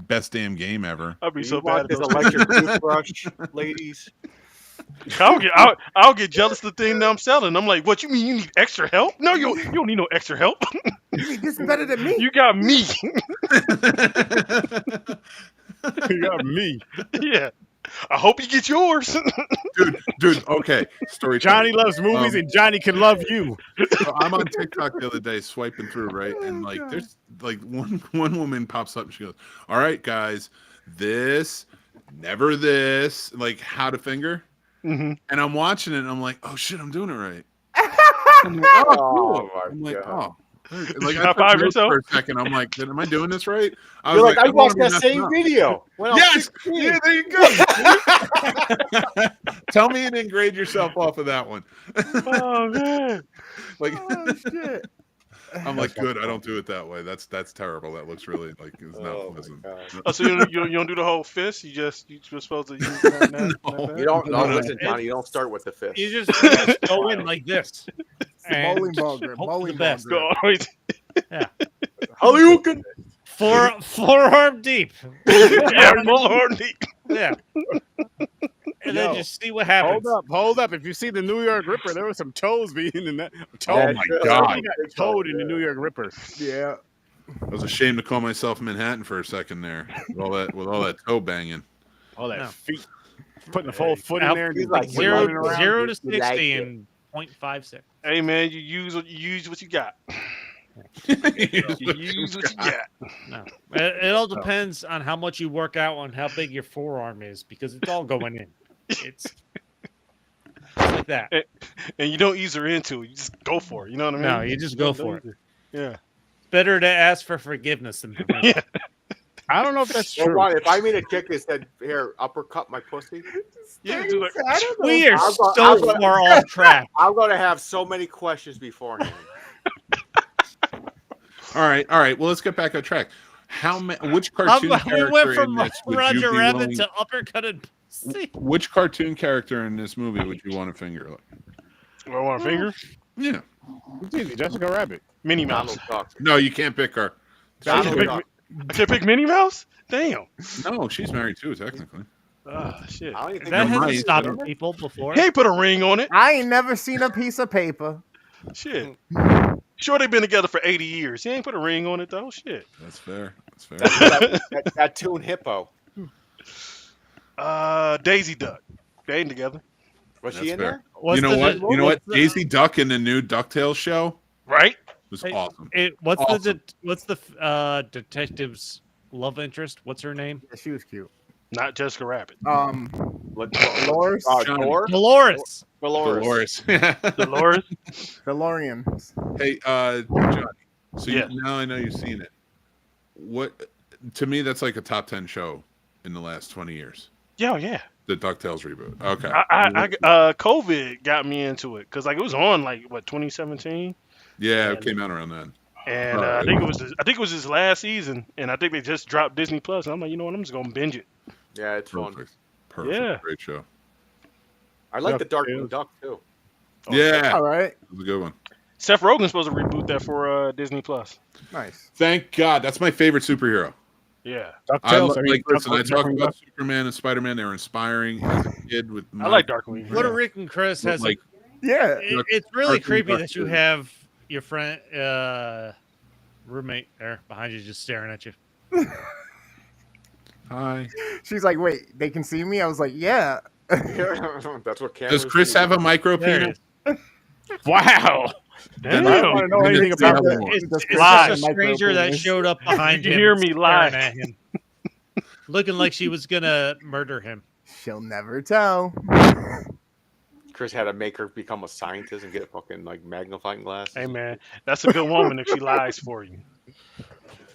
best damn game ever. I'd be so You bad want at this those. electric toothbrush, ladies? I'll get jealous of the thing that I'm selling. I'm like, what you mean you need extra help? No, you don't need no extra help. This is better than me. You got me. you got me. Yeah. I hope you get yours. dude. Okay, story. Johnny loves movies, and Johnny can love you. So I'm on TikTok the other day swiping through, right? And like there's like one woman pops up and she goes, all right, guys, this, never this, like how to finger. Mm-hmm. And I'm watching it and I'm like, oh shit, I'm doing it right. I'm like, Oh, my I'm like, God. oh. Like You I high-five took notes yourself? for a second. I'm like, am I doing this right? You're like, I don't wanna watched be that messing same up. video. When I was Yes, 16. yeah, there you go. Tell me you didn't grade yourself off of that one. Oh man. Like, Oh shit. I'm like, good. I don't do it that way. That's terrible. That looks really like it's not Oh, my pleasant. God. Oh, so you don't do the whole fist? You're supposed to use that. No. You don't No, no. listen, Johnny. You don't start with the fist. You just go in like this. And Bowling ball grip. hope for the Bowling ball best. grip. Go always. Hadouken! Forearm deep. Yeah, full horn deep. Yeah. And then Yo, just see what happens. Hold up. If you see the New York Ripper, there was some toes being in that. Oh my God. He got toed in the New York Ripper. Yeah. I was ashamed to call myself Manhattan for a second there with all that toe banging. All that No. feet. Putting the whole foot in there. And He's like, just running around. 0 to You 60 like it. in 0.5 seconds. Hey man, you use what you got. You use what you got. No, it all depends on how much you work out on how big your forearm is because it's all going in. It's like that. And you don't ease her into it. You just go for it. You know what I mean? No, you just go for it. Yeah. It's better to ask for forgiveness than permission. Yeah. I don't know if that's Well, true. Ron, if I meet a chick that said, "Here, uppercut my pussy," Yeah. Do like, I don't know. We are I'll go- so I'll go- far off track. I'm gonna have so many questions beforehand. All right. Well, let's get back on track. Which cartoon We character went in from this would you Roger be Rabbit willing? to uppercutted pussy. Which cartoon character in this movie would you want to finger? do I want a finger? Yeah. It's easy. Jessica Rabbit. Minnie Mouse. Donald Duck. No, you can't pick her. Donald pick Duck. I can't pick Minnie Mouse? Damn. No, she's married too, technically. Ah, shit. I don't even think That You're hasn't right. stopped people before. He ain't put a ring on it. I ain't never seen a piece of paper. Shit. Sure, they've been together for 80 years. He ain't put a ring on it though. Shit. That's fair. that Toon Hippo. Daisy Duck. They ain't together, Was That's she in fair. there? What's You know the- what? You know what? what's the- Daisy Duck in the new DuckTales show right? was Hey, awesome. What's Awesome. the detective's love interest? What's her name? Yeah, she was cute. Not Jessica Rabbit. Dolores. Johnny. Thor? Dolores. Dolores. Dolores. DeLorean. Hey, Johnny. So Yeah. now I know you've seen it. What? To me, that's like a top 10 show in the last 20 years. Yeah. The DuckTales reboot. Okay. COVID got me into it because like it was on like what 2017, Yeah, it came out around then. and I think it was his last season, and I think they just dropped Disney Plus. And I'm like, you know what? I'm just gonna binge it. Yeah, it's fun. Perfect. Yeah. Great show. I like the Duck Darkwing too. Duck too. Yeah. All right. It was a good one. Seth Rogen's supposed to reboot that for Disney Plus. Nice. Thank God. That's my favorite superhero. Yeah, DuckTales. Listen, I talk Duck- about Superman and Spider-Man. They were inspiring as a kid. With I like Darkwing. Puerto Rican Chris has like Yeah. it's really Darkwing creepy Duck that you too. have your friend roommate there behind you just staring at you. hi. She's like, wait, they can see me? I was like, yeah. That's what cameras Does Chris do. have a micro There penis? it is. Wow. Damn. I don't want to know anything It's about the that. other one. It's Does Chris just have a a micro stranger that penis? showed up behind You him. hear me staring lie. at him, looking like she was gonna murder him. She'll never tell. Chris had to make her become a scientist and get fucking like magnifying glasses. Hey man, that's a good woman if she lies for you.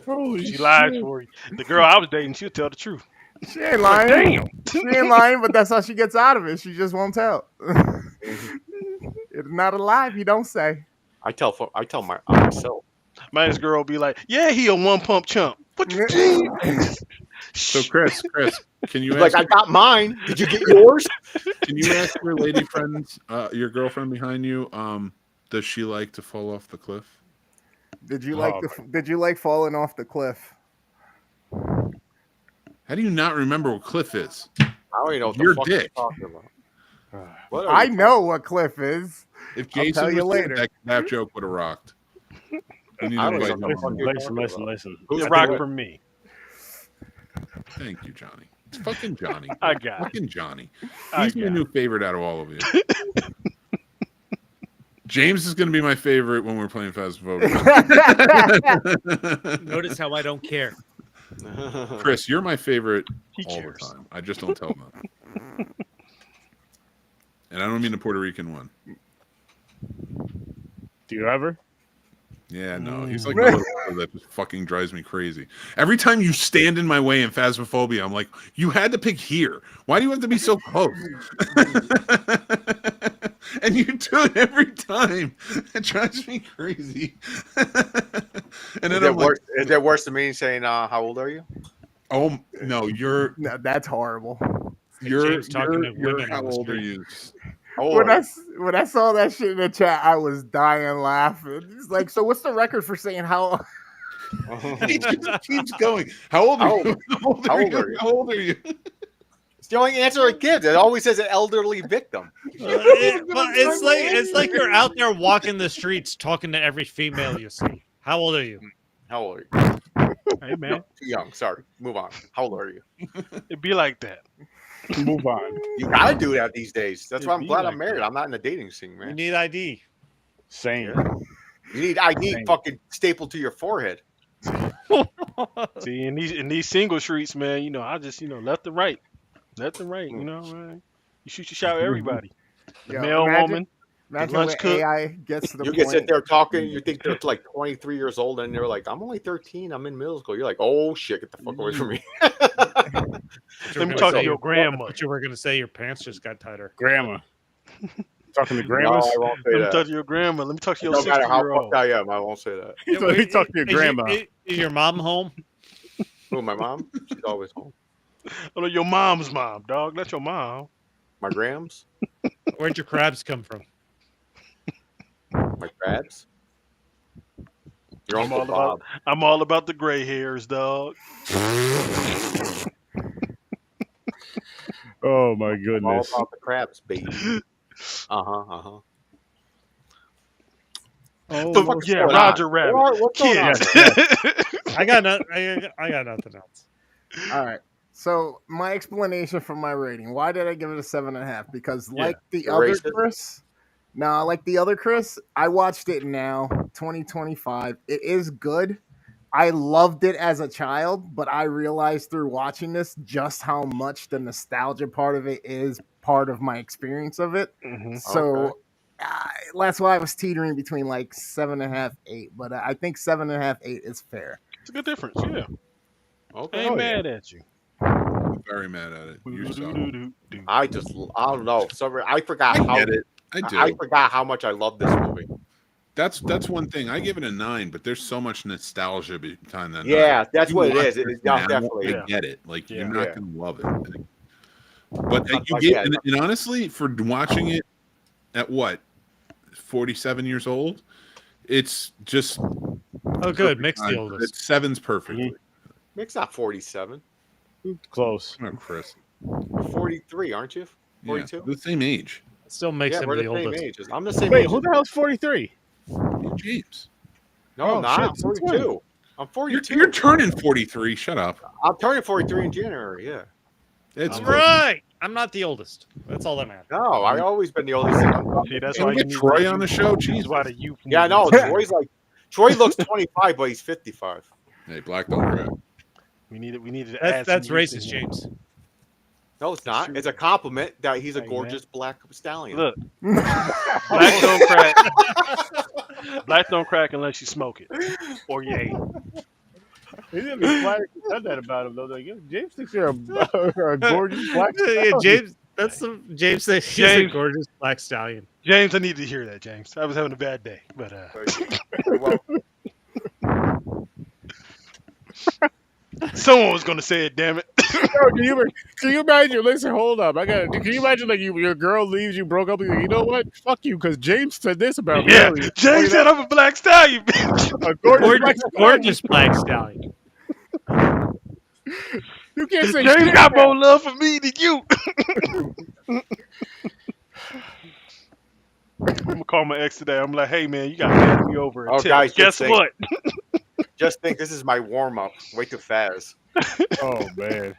Holy She lies shit. for you. The girl I was dating, she'll tell the truth. She ain't lying. Damn. She ain't lying, but that's how she gets out of it. She just won't tell. It's not a lie if you don't say. I tell myself. My ex girl be like, "Yeah, he a one pump chump." What you mean? So Chris, can you Like, ask, I got mine. Did you get yours? can you ask your lady friends, your girlfriend behind you, does she like to fall off the cliff? Did you like falling off the cliff? How do you not remember what cliff is? I don't even know what Your the fuck dick. you're talking about. What are I you know what cliff is. If I'll Jason tell was you here, later. that joke would have rocked. We need to I don't invite know him what on. you're Listen, talking listen, about. listen. Who's It rock doing- for me. Thank you, Johnny. It's fucking Johnny. I got it. Fucking Johnny. I He's my got new favorite out of all of you. James is going to be my favorite when we're playing Phasmophobia. Notice how I don't care. Chris, you're my favorite He all cares. the time. I just don't tell them. And I don't mean the Puerto Rican one. Do you ever? Yeah, no. He's like a little brother that just fucking drives me crazy. Every time you stand in my way in Phasmophobia, I'm like, you had to pick here. Why do you have to be so close? And you do it every time. It drives me crazy. And then I'm like, is that worse than me saying, how old are you? oh, no, you're No, that's horrible. James talking to you're women how on the old are street. you? How old When are you? when I saw that shit in the chat, I was dying laughing. It's like, so what's the record for saying how? He just keeps going. How old are you? How old are you? How old are you? It's the only answer it gives. It always says an elderly victim. It's like you're out there walking the streets talking to every female you see. How old are you? How old are you? Hey man, No, too young. Sorry. Move on. How old are you? it be like that. Move on. You gotta do that these days. That's why I'm It'd be glad like I'm married. that. I'm not in the dating scene, You man. need ID. Same. You need ID Same. fucking stapled to your forehead. See, in these single streets, man, you know, I just, you know, left and right. You know, man. You shoot your shot at everybody. The Yo, male woman. Imagine lunch when cook. AI gets to the You point. can sit there talking. You think they're like 23 years old, and they're like, "I'm only 13. I'm in middle school." You're like, "Oh shit, get the fuck away from me." Let me talk to your grandma. But you were going to say your pants just got tighter. Grandma. Talking to No, grandmas? I won't say Let me that. talk to your grandma. Let me talk to your No matter how 60-year-old. fucked I am, I won't say that. So he talked to your grandma. Is your mom home? Who, my mom? She's always home. Oh, your mom's mom, dog. That's your mom. My grams, Where'd your crabs come from? my crabs. Your I'm Uncle all Bob. about I'm all about the gray hairs, dog. Oh my All goodness. about the crabs, baby. Oh, But What's yeah, going Roger on? Rabbit. What's going on? Kids. I got nothing else. All right. So my explanation for my rating. Why did I give it a 7.5? Because like the You're other racist? Chris, like the other Chris, I watched it now, 2025. It is good. I loved it as a child, but I realized through watching this just how much the nostalgia part of it is part of my experience of it. Mhm. So that's why I was teetering between like 7.5, 8. But I think 7.5, 8 is fair. It's a good difference, yeah. I Okay. ain't mad at you. I'm very mad at it. You suck. I don't know. Sorry, I forgot I how. get it. I do. I forgot how much I love this movie. That's one thing. I give it a 9, but there's so much nostalgia behind that. Yeah, 9. that's You what it watch is. this Yeah, now, definitely. I get it. Like Yeah. you're not Yeah. gonna love it. But you Like, get, yeah. and honestly, for watching it at what 47 years old, it's just Oh, good. Mixed the oldest. It's 7's perfectly. Mick's not 47. close. Come on, Chris. You're 43, aren't you? Yeah, 42. the same age. Still makes Yeah, him we're the the same oldest. age. I'm the same Wait, age. who the hell's 43? James, No, Oh, I'm not. shit, I'm since 42. I'm 42. you're turning 43. Shut up. I'm turning 43 in January. Yeah. It's That's close. right. I'm not the oldest. That's all that matters. No, I always been the oldest. See, that's Can why we you get need Troy the on the youth. show? That's Jesus. why the youth. Yeah, no. Troy looks 25, but he's 55. Hey, black don't crack. We needed to add That's some youth racist, in here. James. No, it's not. It's a compliment that he's a Hey, gorgeous black stallion. Look, blacks don't crack. Blacks don't crack unless you smoke it or you ate it. He's gonna be flattered if you said that about him though. Like, yeah, James thinks you're a gorgeous black. Yeah, stallion. James. That's some James says he's a James. gorgeous black stallion. James, I need to hear that, James. I was having a bad day, but Well, someone was gonna say it. Damn it! Yo, can you imagine? Listen, hold up. Can you imagine like your girl leaves you, broke up? With you know what? Fuck you, because James said this about me. Yeah, earlier. James said I'm a black stallion. Bitch. A gorgeous black Gorgeous black stallion. You can't say James shit. got more love for me than you. I'm gonna call my ex today. I'm like, hey man, you got mad at me over a Oh, tip. guys, Guess just think. what? just think this is my warm up. Wait till Faz. Oh man.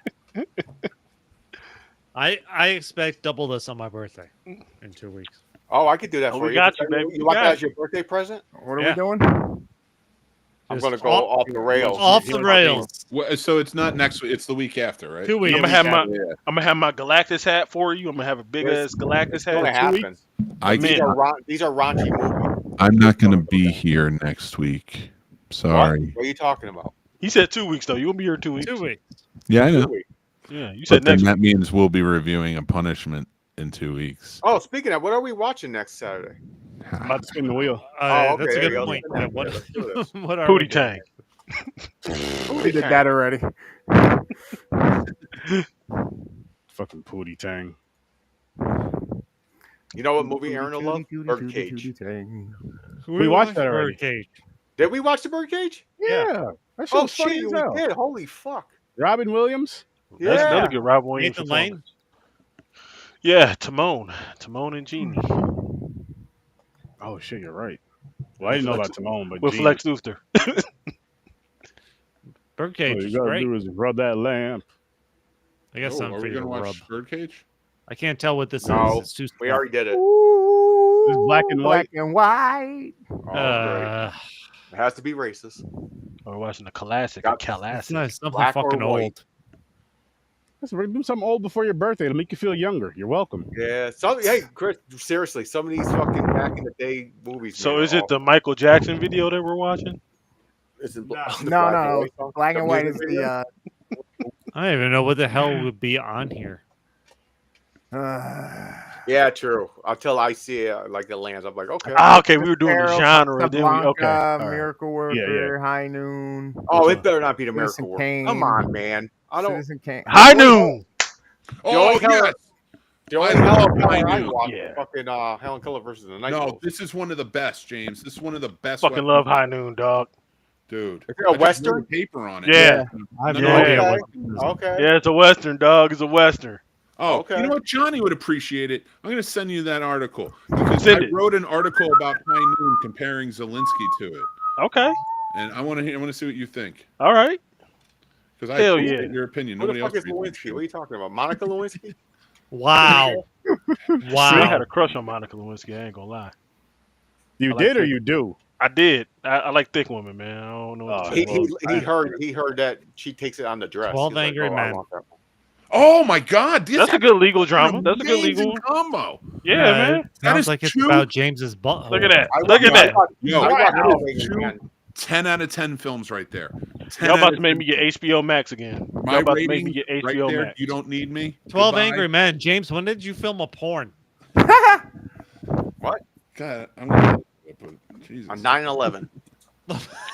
I expect double this on my birthday in 2 weeks. Oh, I could do that Oh, for we you. got you, baby. You We want got that as your birthday present? What are Yeah. we doing? I'm Just going to go off- off the rails. Off the rails. Well, so it's not next week; it's the week after, right? 2 weeks. I'm gonna have my Yeah. I'm gonna have my Galactus hat for you. I'm gonna have a big ass Galactus It's going to hat. happen. I Man. These are raunchy movies. I'm not going to be here next week. Sorry. What are you talking about? He said 2 weeks though. You won't be here in 2 weeks. 2 weeks. Yeah, I know. 2 weeks. Yeah, you said But then next. that means we'll be reviewing a punishment in 2 weeks. Oh, speaking of, what are we watching next Saturday? I'm about to spin the wheel. Oh, okay, That's a there you good go. point. Yeah, Yeah, what, let's do this. what are we Pootie doing? Tang. We did that already. Fucking Pootie Tang. You know what movie Aaron will love? Birdcage. We watched that already. Birdcage. Did we watch the Birdcage? Yeah. That shit Oh, was funny shit, as we hell. did. Holy fuck. Robin Williams. That's Yeah. another good Rob Williams Nathan Lane. performance. Yeah, Timon and Genie Oh shit, you're right. Well, I didn't know about Timon, but with Gene. Lex Luthor. Birdcage All is you gotta great. do is rub that lamp. I got Oh, something are for we you to going to rub. watch Birdcage? I can't tell what this No, is. It's too We small. already did it. This black and white. Black and white. Oh, great. It has to be racist. We're watching the classic, Got- It's Calacid. not something Black or fucking white. old. Let's do something old before your birthday. It'll make you feel younger. You're welcome. Yeah. Hey, Chris, seriously, some of these fucking back in the day movies. So man, is are it the Michael Jackson video that we're watching? Is it No, the no. song? Black and The white music is video? I don't even know what the hell would be on here. Yeah, true. Until I see it, like the lands, I'm like, okay. Ah, okay, we were doing the Arrow, genre. Then we Casablanca, okay. All right. Miracle Worker, High Noon, Oh, it better not be the Citizen Miracle Worker. Kane. Come on, man. I don't. Citizen Kane. High Noon. Oh, only color- yes. The only I love Helen Keller High I Noon. watched Yeah. was fucking Helen Keller versus the Night No, Wolves. this is one of the best, James. This is one of the best. Fucking weapons. love High Noon, dog. Dude. Is it I a just wrote Western? paper on it. Yeah. I have No, no yeah. idea Okay. what this is. Okay. Yeah, it's a Western, dog. It's a Western. Oh, Okay. you know what? Johnny would appreciate it. I'm going to send you that article because Send I it. wrote an article about High Noon comparing Zelensky to it, Okay. and I want to see what you think All right. because I Hell appreciate yeah. your opinion. Who the Nobody fuck else is Lewinsky? What are you talking about? Monica Lewinsky? Wow. I had Wow. a crush on Monica Lewinsky. I ain't gonna lie. You I like did or that. you do? I did. I like thick women, man. I don't know what to Oh, say. He heard that she takes it on the dress. 12 He's like, Angry oh, I Men. want that. Oh my God, this That's a good legal drama. That's a good amazing legal one. combo. Yeah, man. It sounds is like it's two- about James's butt. Look at that. I Look at watched- that. Yo, I watched wow. 12 Angry Two Men. 10 out of 10 films right there. 10 Y'all out about of to make 10 me get HBO Max again. My Y'all about to make rating me get right HBO there. Max. You don't need me. 12 Goodbye. Angry Men. James, when did you film a porn? God, I'm gonna. Jesus. On 9/11.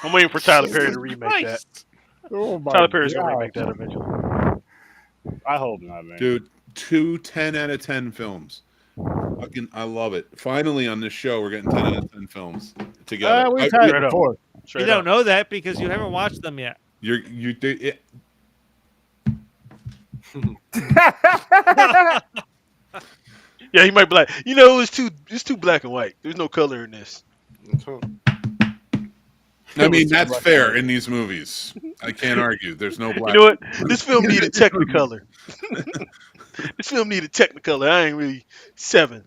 I'm waiting for Tyler Perry to remake that. Christ. Oh my Tyler Perry's gonna God. remake that eventually. I hope not, man. Dude, 10 out of 10 films. Fucking, I love it. Finally, on this show, we're getting 10 out of 10 films together. We've I- had straight it up. before. Straight You don't up. know that because you haven't watched them yet. you do it. Yeah, he might be like, you know, it's too black and white. There's no color in this. I mean, that's fair in these movies. I can't argue. There's no black. You know what? This film needed Technicolor. This film needed Technicolor. I ain't really 7.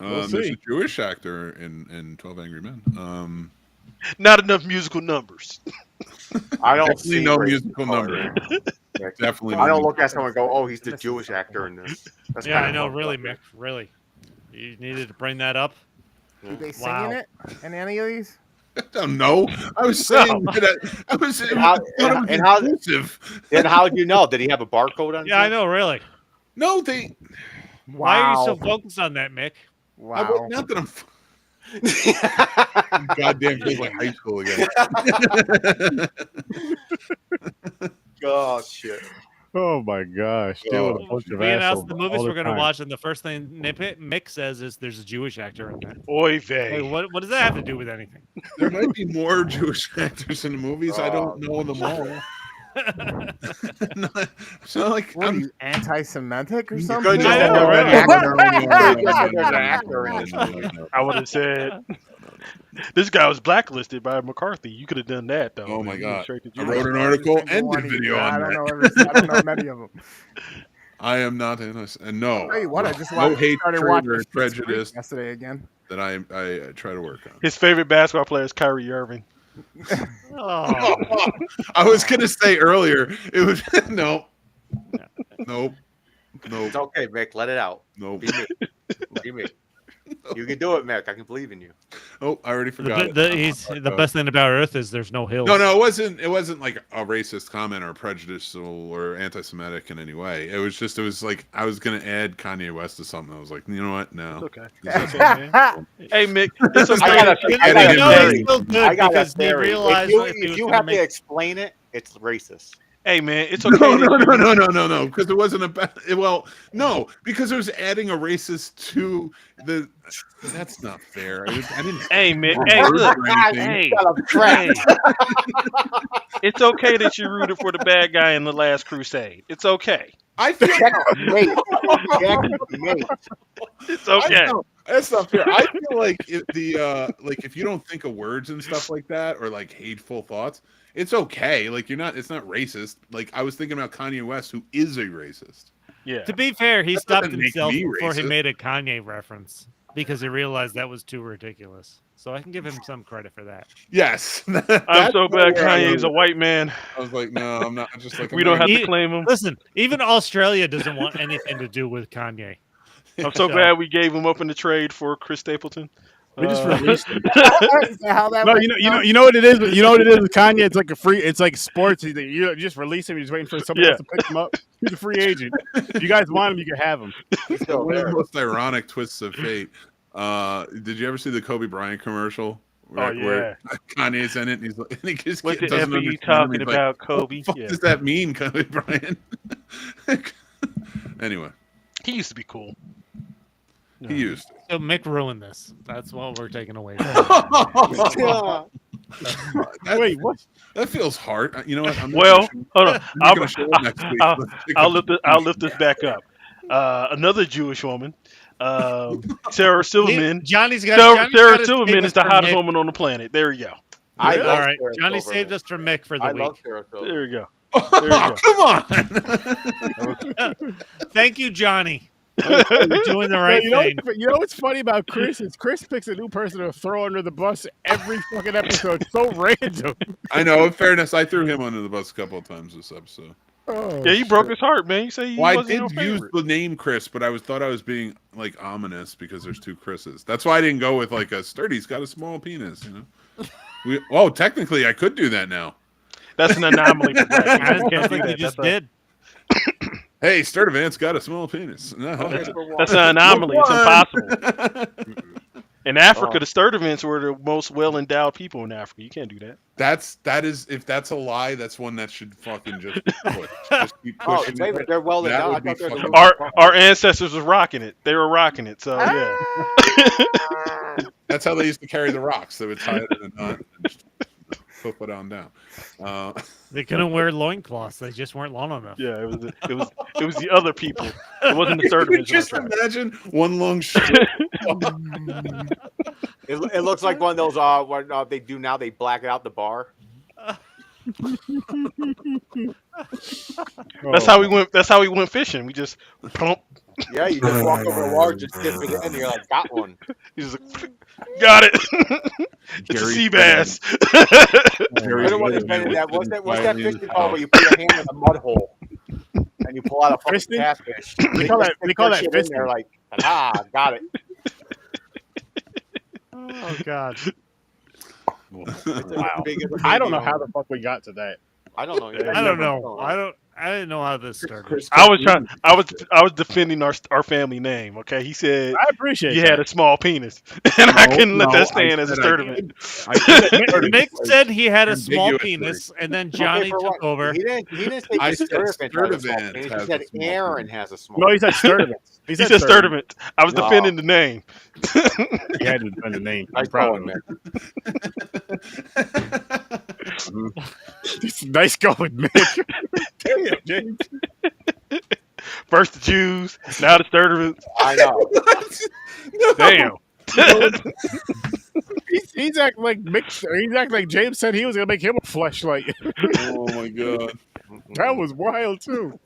We'll There's see. a Jewish actor in 12 Angry Men. Not enough musical numbers. I don't Definitely see no race musical color. number. Definitely. I no don't look musical at someone and go, "Oh, he's the Jewish actor in this." That's Yeah, kinda I know. fucked Really, up, Mick. Really, you needed to bring that up. Did they sing Wow. in it? In any of these? I don't know. I was saying that I was. And how- thought it and was how- inclusive. Then how did you know? Did he have a barcode on? Yeah, I him? know. Really. No, they. Why are you so Wow. focused on that, Mick? Wow. Not that I'm. Goddamn, feels like high school again. Oh shit! Oh my gosh. Deal with a bunch of We announced assholes the movies all we're going to time. watch, and the first thing Mick says is there's a Jewish actor in there. Oy Like, vey. what does that have to do with anything? There might be more Jewish actors in the movies. I don't know them all. It's not like What are I'm. you, anti-Semitic or You something? could just I say know, there's right? an actor in this movie. I would have said this guy was blacklisted by McCarthy. You could have done that though. Oh my You went God. straight to I Jewish. wrote an article Every and single did one of video you. on I don't that. know. I don't know many of them. I am not innocent. And no, I'll tell you what, I just no watched, hate, started trade, watching or Schitt's Creek prejudice yesterday again. that I try to work on. His favorite basketball player is Kyrie Irving. Oh, I was gonna say earlier, it was nope. Nope. It's okay, Mick. Let it out. Nope. Be Mick. Be Mick. You can do it, Mick. I can believe in you. Oh, I already forgot. the best thing about Earth is there's no hills. No, it wasn't. It wasn't like a racist comment or prejudicial or anti-Semitic in any way. It was like I was gonna add Kanye West to something. I was like, you know what? No. It's okay. It's okay, man. Hey Mick, it's okay. I got You I got a know theory. he's still good I got a because he theory. realized If you have to explain it, it's racist. Hey man, it's okay. No, because it wasn't about. Well, no, because it was adding a racist to the. That's not fair. I didn't. Hey Mick, hey look, hey, it's okay that you rooted for the bad guy in the Last Crusade. It's okay. I feel. Mate. Mate. It's okay. That's not fair. I feel like if if you don't think of words and stuff like that or like hateful thoughts, it's okay. Like it's not racist. Like I was thinking about Kanye West, who is a racist. Yeah. To be fair, he That stopped doesn't make himself me before he racist. made a Kanye reference because he realized that was too ridiculous. So I can give him some credit for that. Yes. I'm so glad Kanye's a white man. I was like, no, I'm not. Just like We don't have He- to claim him. Listen, even Australia doesn't want anything to do with Kanye. I'm so glad we gave him up in the trade for Chris Stapleton. We just released him. Is that how that No, went you know what it is. You know what it is with Kanye. It's like it's like sports. You just release him. You're just waiting for somebody else to pick him up. He's a free agent. If you guys want him, you can have him. One of the most ironic twists of fate. Did you ever see the Kobe Bryant commercial? Where Kanye's in it, and he's like, and he just What the doesn't F are you understand him. talking He's like, about, what Kobe? the fuck Yeah. does that mean, Kobe Bryant? Anyway, He used to be cool. he used. So Mick ruined this. That's what we're taking away. Wait, what? That feels hard. You know what? I'm Well, hold on. gonna show it next week. I'll, Let's take I'll a- lift this back up. Another Jewish woman, Sarah Silverman. Johnny's got Sarah Silverman is the hottest woman on the planet. There you go. I All love right, Sarah Johnny Silverman. saved us from Mick for the I week. love Sarah Silverman. There you go. Come on. Thank you, Johnny. You're doing the right you know, thing. you know what's funny about Chris is Chris picks a new person to throw under the bus every fucking episode. So random. I know. In fairness, I threw him under the bus a couple of times this episode. Oh, Yeah, you broke his heart, man. You say he Well, I wasn't your did use favorite. the name Chris, but I thought I was being like ominous because there's two Chris's. That's why I didn't go with like a Sturdy's got a small penis. You know. Technically, I could do that now. That's an anomaly. For Brad. I You can't do think you that. just That's did. Hey, Sturd-O-Vision's got a small penis. That's an anomaly. It's impossible. In Africa, the Sturd-O-Visions were the most well-endowed people in Africa. You can't do that. That is if that's a lie, that's one that should fucking just be pushed. Just keep Oh, pushing wait a minute, it. they're well That endowed. I would be thought they were fucking- the Our ancestors was rocking it. They were rocking it. So yeah. That's how they used to carry the rocks. They would tie it in a knot and just flip it on down. They couldn't wear loincloths. They just weren't long enough. Yeah, it was the other people. It wasn't the third You division. just imagine one long strip. It looks like one of those what they do now. They black out the bar. That's how we went. That's how we went fishing. We just pump, Yeah, you just walk over to water, just dip it in, and you're like, got one. He's just like, got it. It's a sea bass. You're the one that's been in that. What's that fishing called where you put your hand in a mud hole and you pull out a fucking Fisting? catfish? They call that shit in fisting. there like, got it. Oh God. Wow. I don't know how the fuck we got to that. I don't know. I don't know. I didn't know how this started. I was defending our family name. Okay, he said I appreciate you that. had a small penis, and I couldn't let that stand as a Sturd-O-Vision. Mick said he had a small Ambiguously. penis, and then Johnny took over. He didn't say I the said Sturd-O-Vision has a small penis. He Sturd-O-Vision said has a small Aaron penis. has a small No, he penis. said Sturd-O-Vision. He said Sturd-O-Vision. I was No. defending the name. He had to defend the name. Nice I'm proud going, of man. him. Nice going, Mick. Damn, James. First the Jews, now the Sturd-O-Vision. I know. Damn. He's acting like Mick. He's acting like James said he was gonna make him a fleshlight. Oh my god. That was wild too.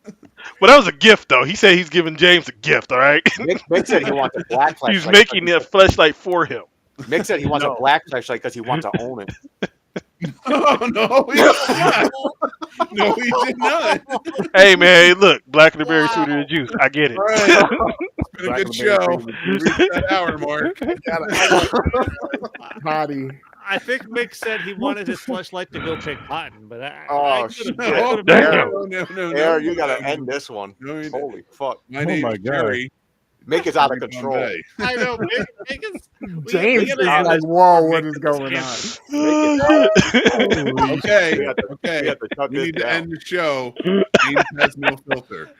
Well, that was a gift, though. He said he's giving James a gift. All right. Mick said he wants a black flashlight. He's making a fleshlight for him. Mick said he wants a black flashlight because he wants to own it. Oh no, he did not. No, he did not. Hey, man, look, black and the berry, sweeter than juice. I get it. Right. It's been a good show. We reached that hour mark. Potty. I think Mick said he wanted his flashlight to go pick cotton, but Oh, I shit. No, Damn. no. Aaron, you gotta end this one. No, you didn't. Holy fuck. My name's my God. Jerry. Mick is out of From control. Bombay. I know. Mick is, James is like, whoa, what is going on? Okay, We have okay. to shut We this need to down. end the show. James has no filter.